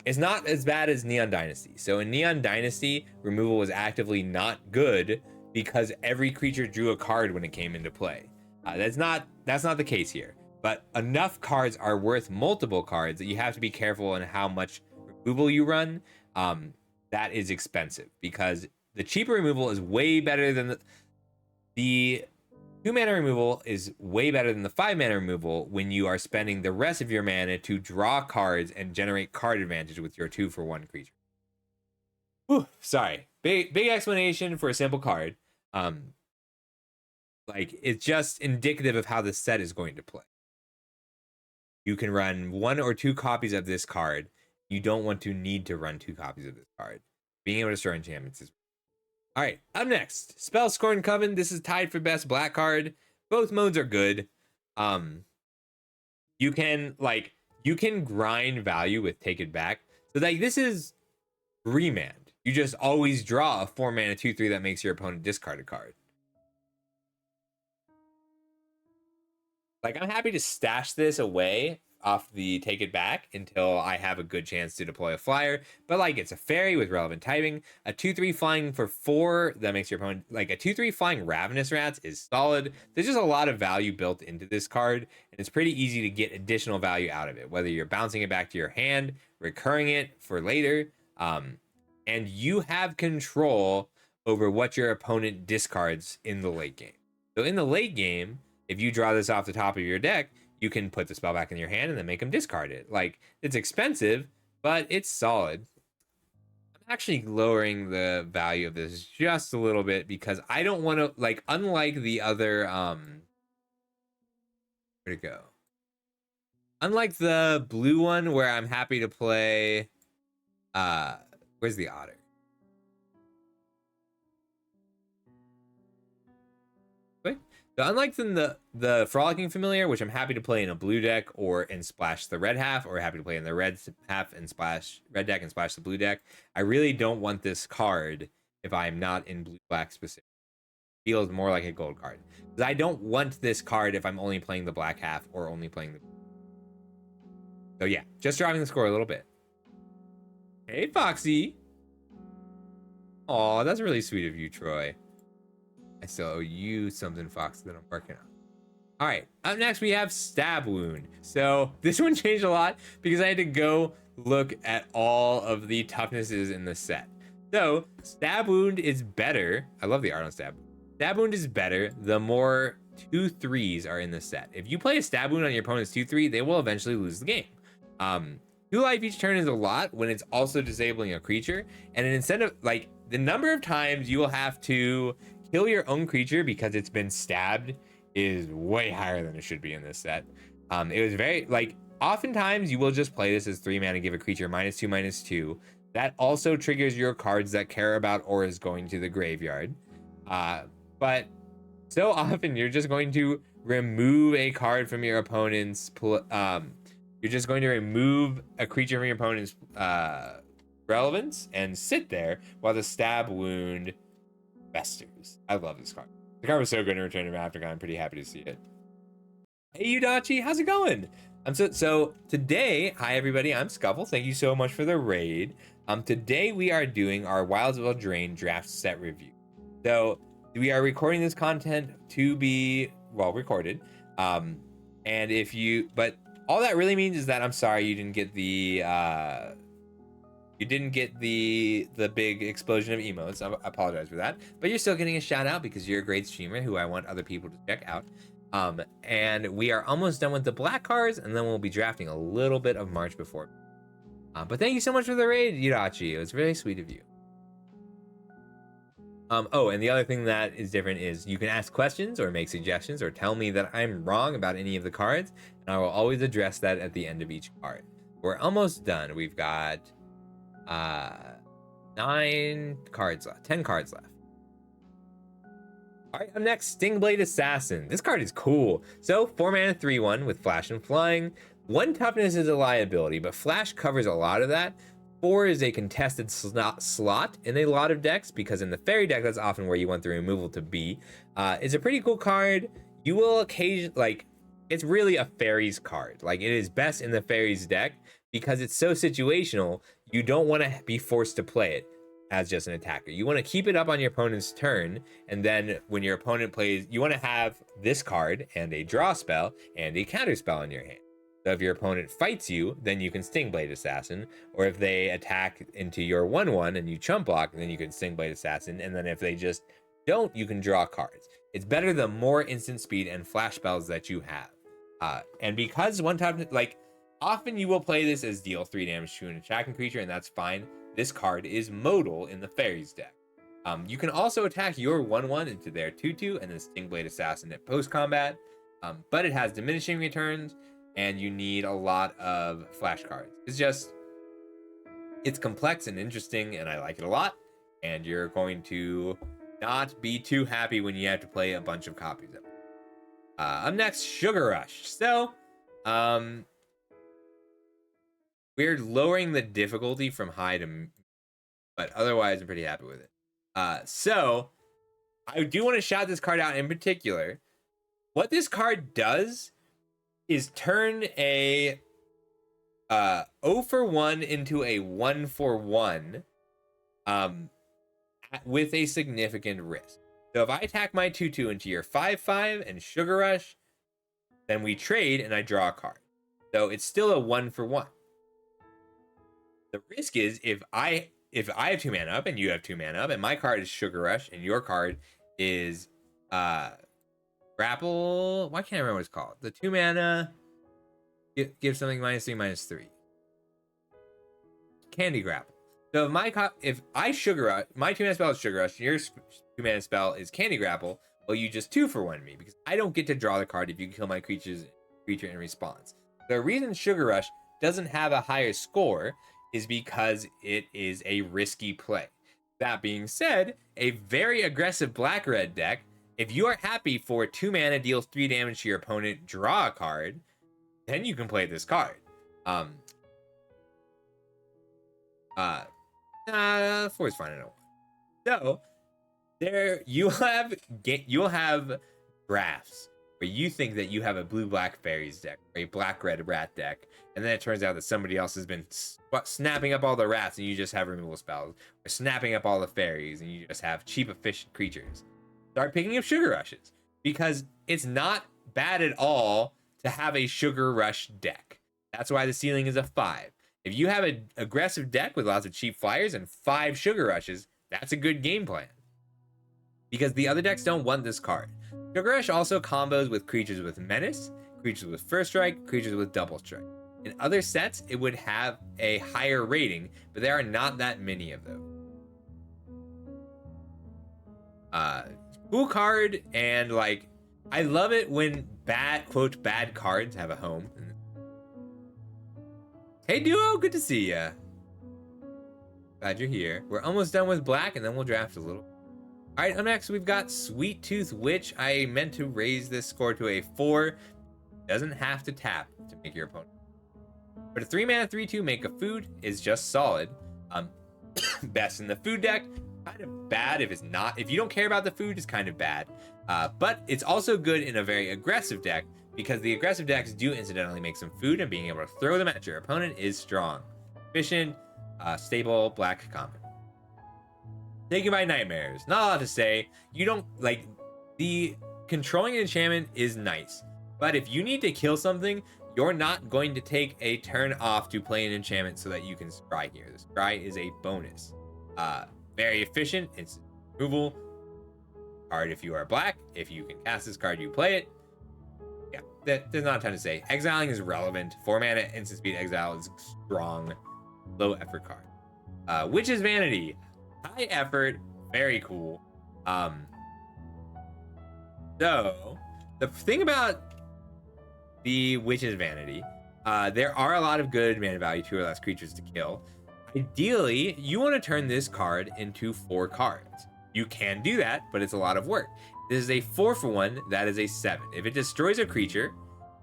it's not as bad as Neon Dynasty. So in Neon Dynasty, removal was actively not good because every creature drew a card when it came into play. That's not the case here. But enough cards are worth multiple cards that you have to be careful on how much removal you run. That is expensive because the cheaper removal is way better than the 2 mana removal is way better than the 5 mana removal when you are spending the rest of your mana to draw cards and generate card advantage with your 2-for-1 creature. Whew, sorry, big explanation for a simple card. Like, it's just indicative of how the set is going to play. You can run 1 or 2 copies of this card. You don't want to need to run 2 copies of this card. Being able to store enchantments is... All right, up next, Spellscorn Coven. This is tied for best black card. Both modes are good. You can grind value with Take It Back. So like, this is Remand. You just always draw a 4 mana 2/3 that makes your opponent discard a card. Like, I'm happy to stash this away off the Take It Back until I have a good chance to deploy a flyer. But, like, it's a fairy with relevant typing. A 2/3 flying for 4 that makes your opponent... Like, a 2/3 flying Ravenous Rats is solid. There's just a lot of value built into this card, and it's pretty easy to get additional value out of it, whether you're bouncing it back to your hand, recurring it for later, and you have control over what your opponent discards in the late game. So in the late game, if you draw this off the top of your deck, you can put the spell back in your hand and then make them discard it. Like, it's expensive, but it's solid. I'm actually lowering the value of this just a little bit because I don't want to, like, unlike the other where'd it go? Unlike the blue one where I'm happy to play where's the otter? Wait. So unlike the frolicking familiar, which I'm happy to play in a blue deck or and splash the red half, or happy to play in the red half and splash red deck and splash the blue deck, I really don't want this card if I'm not in blue black specific. Feels more like a gold card. Because I don't want this card if I'm only playing the black half or only playing the. So yeah, just driving the score a little bit. Hey, Foxy. Aw, that's really sweet of you, Troy. I still owe you something, Fox, that I'm working on. All right, up next we have Stab Wound. So this one changed a lot because I had to go look at all of the toughnesses in the set. So Stab Wound is better. I love the art on Stab Wound. Stab Wound is better the more 2/3s are in the set. If you play a Stab Wound on your opponent's 2/3, they will eventually lose the game. 2 life each turn is a lot when it's also disabling a creature, and instead of like the number of times you will have to kill your own creature because it's been stabbed is way higher than it should be in this set. It was very like oftentimes you will just play this as 3 mana, give a creature -2/-2. That also triggers your cards that care about auras going to the graveyard. But so often you're just going to remove a card from your opponent's you're just going to remove a creature from your opponent's relevance and sit there while the Stab Wound festers. I love this card. The card was so good in Return of Ravnica. I'm pretty happy to see it. Hey, Udachi, how's it going? So today, hi everybody, I'm Scuffle. Thank you so much for the raid. Today we are doing our Wilds of Eldraine draft set review. So we are recording this content to be well recorded. But all that really means is that I'm sorry you didn't get the big explosion of emotes. I apologize for that, but you're still getting a shout out because you're a great streamer who I want other people to check out. And we are almost done with the black cards, and then we'll be drafting a little bit of March before. But thank you so much for the raid, Yurachi. It was very sweet of you. Oh, and the other thing that is different is you can ask questions or make suggestions or tell me that I'm wrong about any of the cards, and I will always address that at the end of each card. We're almost done. We've got 9 cards left, 10 cards left. All right, up next, Stingblade Assassin. This card is cool. So 4 mana 3/1 with flash and flying. 1 toughness is a liability, but flash covers a lot of that. 4 is a contested slot in a lot of decks because in the fairy deck, that's often where you want the removal to be. It's a pretty cool card. You will occasionally, like, it's really a fairies card. Like, it is best in the fairies deck because it's so situational. You don't want to be forced to play it as just an attacker. You want to keep it up on your opponent's turn, and then when your opponent plays, you want to have this card and a draw spell and a counter spell in your hand. So if your opponent fights you, then you can Stingblade Assassin, or if they attack into your 1/1 and you chump block, then you can Stingblade Assassin, and then if they just don't, you can draw cards. It's better the more instant speed and flash spells that you have. And because one time, like, often you will play this as deal 3 damage to an attacking creature, and that's fine. This card is modal in the fairies deck. You can also attack your 1/1 into their 2/2 and then Stingblade Assassin at post combat, but it has diminishing returns, and you need a lot of flash cards. It's complex and interesting, and I like it a lot. And you're going to not be too happy when you have to play a bunch of copies of it. Up next, Sugar Rush. So, we're lowering the difficulty from high to, but otherwise I'm pretty happy with it. So I do want to shout this card out in particular. What this card does is turn a 0 for 1 into a 1 for 1 with a significant risk. So if I attack my 2/2 into your 5/5 and Sugar Rush, then we trade and I draw a card. So it's still a 1 for 1. The risk is if I have 2 mana up and you have 2 mana up and my card is Sugar Rush and your card is Grapple. Why can't I remember what it's called? The 2 mana give something -3/3. Candy Grapple. So if I Sugar Rush, my 2-mana spell is Sugar Rush, your 2-mana spell is Candy Grapple, well, you just 2-for-1 me because I don't get to draw the card if you kill my creature in response. The reason Sugar Rush doesn't have a higher score is because it is a risky play. That being said, a very aggressive black-red deck, if you are happy for 2 mana deals 3 damage to your opponent, draw a card, then you can play this card. 4 is fine. I don't. So there you'll have drafts where you think that you have a blue-black fairies deck or a black-red rat deck, and then it turns out that somebody else has been snapping up all the rats and you just have removal spells, or snapping up all the fairies and you just have cheap efficient creatures. Start picking up Sugar Rushes, because it's not bad at all to have a Sugar Rush deck. That's why the ceiling is a 5. If you have an aggressive deck with lots of cheap flyers and 5 Sugar Rushes, that's a good game plan, because the other decks don't want this card. Sugar Rush also combos with creatures with Menace, creatures with First Strike, creatures with Double Strike. In other sets, it would have a higher rating, but there are not that many of those. Cool card, and like, I love it when quote bad cards have a home. Hey Duo, good to see ya. Glad you're here. We're almost done with black, and then we'll draft a little. All right, up next we've got Sweet Tooth Witch. I meant to raise this score to a 4. Doesn't have to tap to make your opponent. But a 3-mana 3/2 make a food is just solid. Best in the food deck. Kind of bad if it's not. If you don't care about the food, it's kind of bad. But it's also good in a very aggressive deck, because the aggressive decks do incidentally make some food, and being able to throw them at your opponent is strong. Efficient, stable, black common. Taken by Nightmares. Not a lot to say. You don't like the controlling an enchantment is nice, but if you need to kill something, you're not going to take a turn off to play an enchantment so that you can scry here. The scry is a bonus. Very efficient. It's removal card if you are black. If you can cast this card, you play it. Yeah, there's not a ton to say. Exiling is relevant. 4 mana instant speed exile is strong. Low effort card. Witch's Vanity. High effort. Very cool. So the thing about the Witch's Vanity, there are a lot of good mana value, 2 or less creatures to kill. Ideally, you want to turn this card into 4 cards. You can do that, but it's a lot of work. This is a 4-for-1, that is a 7. If it destroys a creature,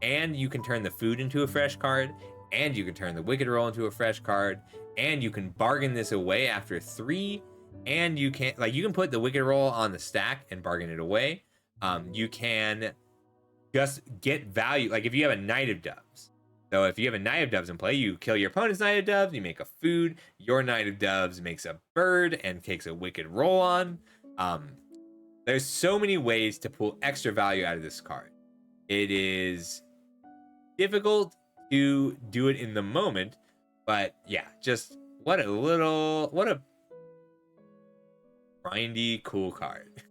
and you can turn the food into a fresh card, and you can turn the Wicked Roll into a fresh card, and you can bargain this away after 3, and you can put the Wicked Roll on the stack and bargain it away. You can just get value, like if you have a Knight of Doves. So if you have a Knight of Doves in play, you kill your opponent's Knight of Doves, you make a food, your Knight of Doves makes a bird and takes a Wicked Roll on. There's so many ways to pull extra value out of this card. It is difficult to do it in the moment, but yeah, just what a grindy, cool card.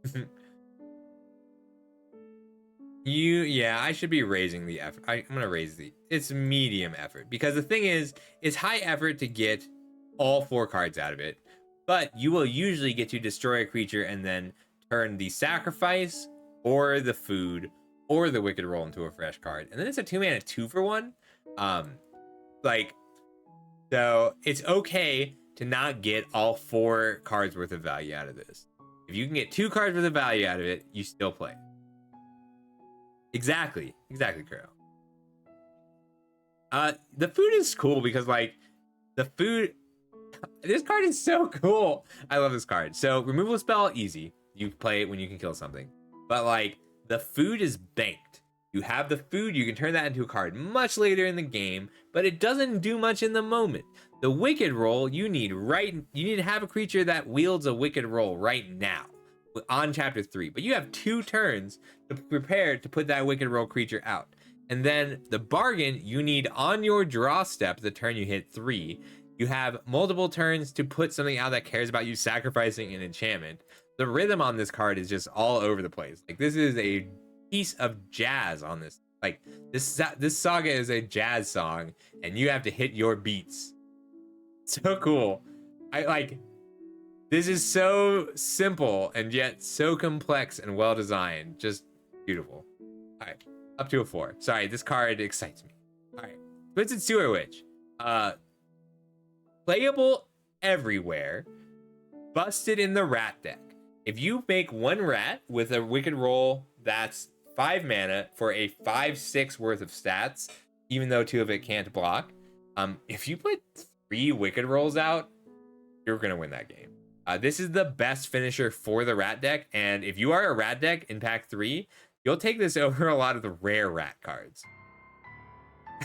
I should be raising the effort. I'm gonna raise it's medium effort, because the thing is, it's high effort to get all 4 cards out of it, but you will usually get to destroy a creature and then turn the sacrifice or the food or the Wicked Roll into a fresh card, and then it's a 2-mana 2-for-1. So it's okay to not get all 4 cards worth of value out of this. If you can get 2 cards worth of value out of it, you still play. Exactly, Kuro. The food is cool because, like, this card is so cool. I love this card. So removal spell, easy. You play it when you can kill something. But like, the food is banked. You have the food, you can turn that into a card much later in the game, but it doesn't do much in the moment. The Wicked Roll, you need to have a creature that wields a Wicked Roll right now on chapter 3, but you have 2 turns to prepare to put that Wicked Roll creature out. And then the bargain, you need on your draw step, the turn you hit 3, you have multiple turns to put something out that cares about you sacrificing an enchantment. The rhythm on this card is just all over the place. Like, this is a piece of jazz on this. Like, this saga is a jazz song, and you have to hit your beats. So cool. I like, this is so simple and yet so complex and well designed. Just beautiful. All right, up to a 4. Sorry, this card excites me. All right, Twisted Sewer Witch. Playable everywhere. Busted in the rat deck. If you make 1 rat with a Wicked roll that's 5 mana for a 5/6 worth of stats, even though 2 of it can't block, if you put 3 Wicked rolls out, you're gonna win that game. This is the best finisher for the rat deck, and if you are a rat deck in pack 3, you'll take this over a lot of the rare rat cards.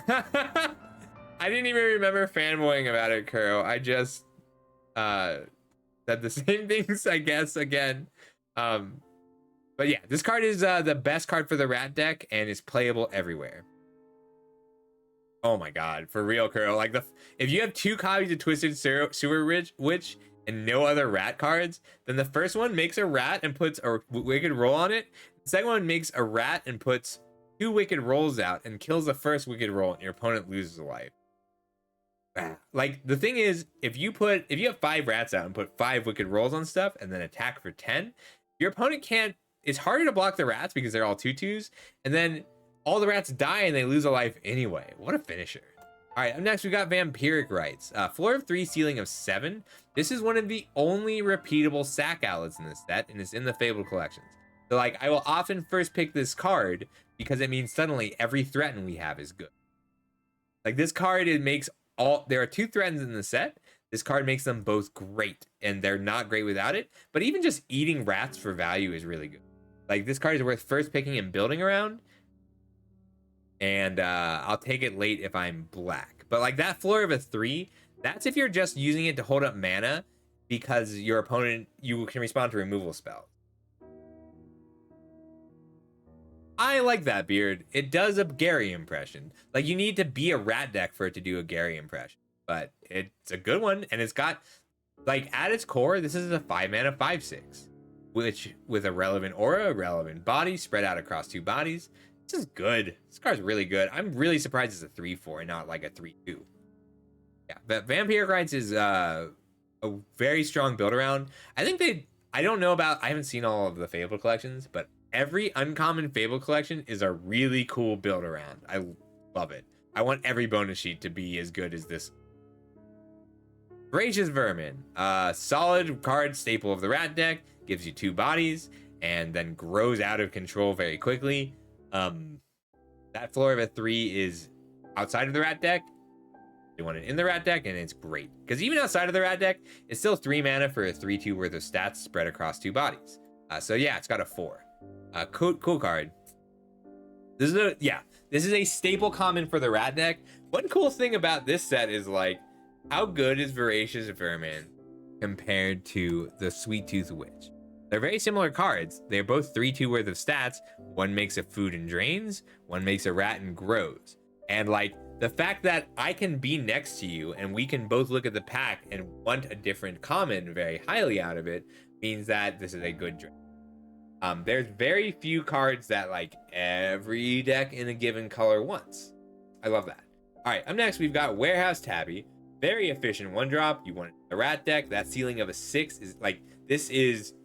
I didn't even remember fanboying about it, Kuro. I just said the same things, I guess, again. But yeah, this card is the best card for the rat deck and is playable everywhere. Oh my god, for real, Kuro. Like, if you have 2 copies of Twisted Sewer Witch and no other rat cards, then the first one makes a rat and puts a Wicked roll on it. The second one makes a rat and puts 2 Wicked rolls out and kills the first Wicked roll, and your opponent loses a life. Like, the thing is, if you have 5 rats out and put 5 Wicked rolls on stuff and then attack for 10, your opponent can't. It's harder to block the rats because they're all 2/2s, and then all the rats die and they lose a life anyway. What a finisher. All right, up next we got Vampiric Rites. Floor of 3, ceiling of 7. This is one of the only repeatable sack outlets in this set, and it's in the Fabled collections. So, like, I will often first pick this card because it means suddenly every threaten we have is good. Like, this card, it makes there are 2 threatens in the set. This card makes them both great, and they're not great without it. But even just eating rats for value is really good. Like, this card is worth first picking and building around. And I'll take it late if I'm black. But like, that floor of a 3, that's if you're just using it to hold up mana because your opponent, you can respond to removal spells. I like that, Beard. It does a Gary impression. Like, you need to be a rat deck for it to do a Gary impression. But it's a good one, and it's got, like, at its core, this is a 5 mana 5/6. Which, with a relevant aura, a relevant body, spread out across 2 bodies. This is good. This card's really good. I'm really surprised it's a 3/4 and not like a 3/2. Yeah, but Vampiric Rites is a very strong build around. I think I don't know about, I haven't seen all of the Fable collections, but every uncommon Fable collection is a really cool build around. I love it. I want every bonus sheet to be as good as this. Voracious Vermin. Solid card, staple of the rat deck. Gives you 2 bodies and then grows out of control very quickly. That floor of a 3 is outside of the rat deck. You want it in the rat deck, and it's great because even outside of the rat deck, it's still 3 mana for a 3/2 worth of stats spread across 2 bodies. So yeah, it's got a 4. Cool card. This is a staple common for the rat deck. One cool thing about this set is, like, how good is Voracious Vermin compared to the Sweet Tooth Witch? They're very similar cards. They're both 3/2 worth of stats. One makes a food and drains. One makes a rat and grows. And, like, the fact that I can be next to you and we can both look at the pack and want a different common very highly out of it means that this is a good draft. There's very few cards that, like, every deck in a given color wants. I love that. All right, up next we've got Warehouse Tabby. Very efficient 1-drop. You want it in the rat deck. That ceiling of a 6 is, like, this is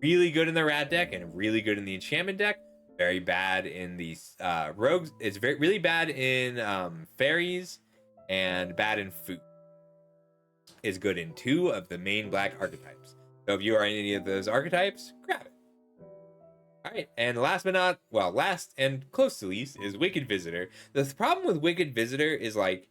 really good in the rat deck and really good in the enchantment deck. Very bad in the rogues. It's really bad in fairies and bad in food. Is good in 2 of the main black archetypes. So if you are in any of those archetypes, grab it. All right, and last and close to least is Wicked Visitor. The problem with Wicked Visitor is, like,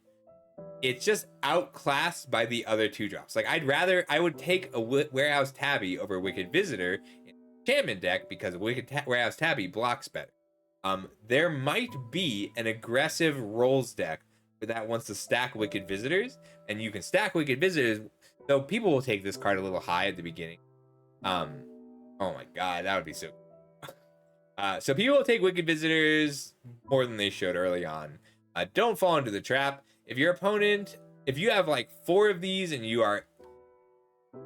it's just outclassed by the other 2-drops. Like, I would take a Warehouse Tabby over Wicked Visitor in enchantment deck because Warehouse Tabby blocks better. There might be an aggressive rolls deck that wants to stack Wicked Visitors, and you can stack Wicked Visitors, so people will take this card a little high at the beginning. Oh my god, that would be so cool. So people will take Wicked Visitors more than they should early on. Don't fall into the trap. If your opponent, if you have like 4 of these and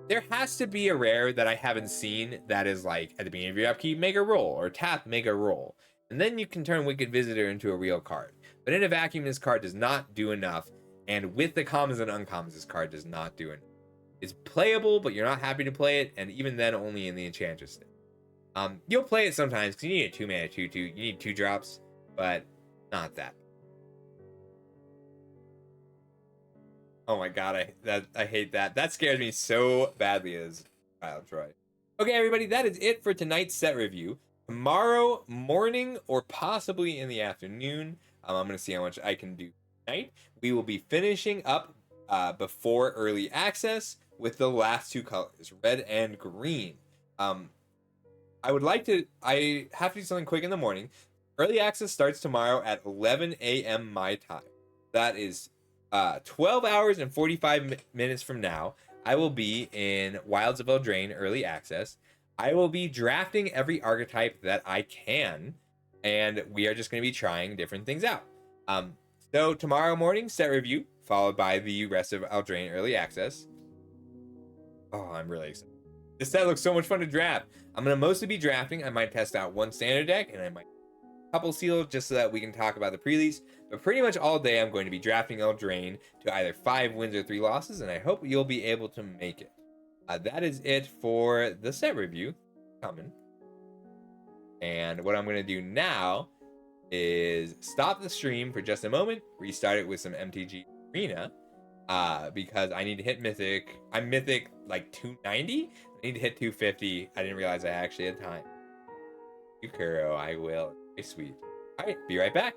there has to be a rare that I haven't seen that is like at the beginning of your upkeep, make a roll, or tap, make a roll. And then you can turn Wicked Visitor into a real card. But in a vacuum, this card does not do enough. And with the commons and uncommons, this card does not do enough. It's playable, but you're not happy to play it, and even then, only in the Enchantress state. You'll play it sometimes because you need a 2-mana 2/2. You need 2 drops, but not that. Oh my god, I hate that. That scares me so badly as Child Troy. Okay, everybody, that is it for tonight's set review. Tomorrow morning or possibly in the afternoon, I'm going to see how much I can do tonight. We will be finishing up before early access with the last 2 colors, red and green. I have to do something quick in the morning. Early access starts tomorrow at 11 a.m. my time. That is 12 hours and 45 minutes from now. I will be in Wilds of Eldraine early access. I will be drafting every archetype that I can, and we are just going to be trying different things out. So tomorrow morning, set review, followed by the rest of Eldraine early access. Oh, I'm really excited. This set looks so much fun to draft. I'm going to mostly be drafting. I might test out 1 standard deck, and I might couple seal just so that we can talk about the pre-release. But pretty much all day I'm going to be drafting Eldraine to either 5 wins or 3 losses, and I hope you'll be able to make it. That is it for the set review coming. And what I'm going to do now is stop the stream for just a moment, restart it with some MTG Arena, because I need to hit Mythic. I'm Mythic like 290. I need to hit 250. I didn't realize I actually had time. Yukuro, I will. Sweet. All right, be right back.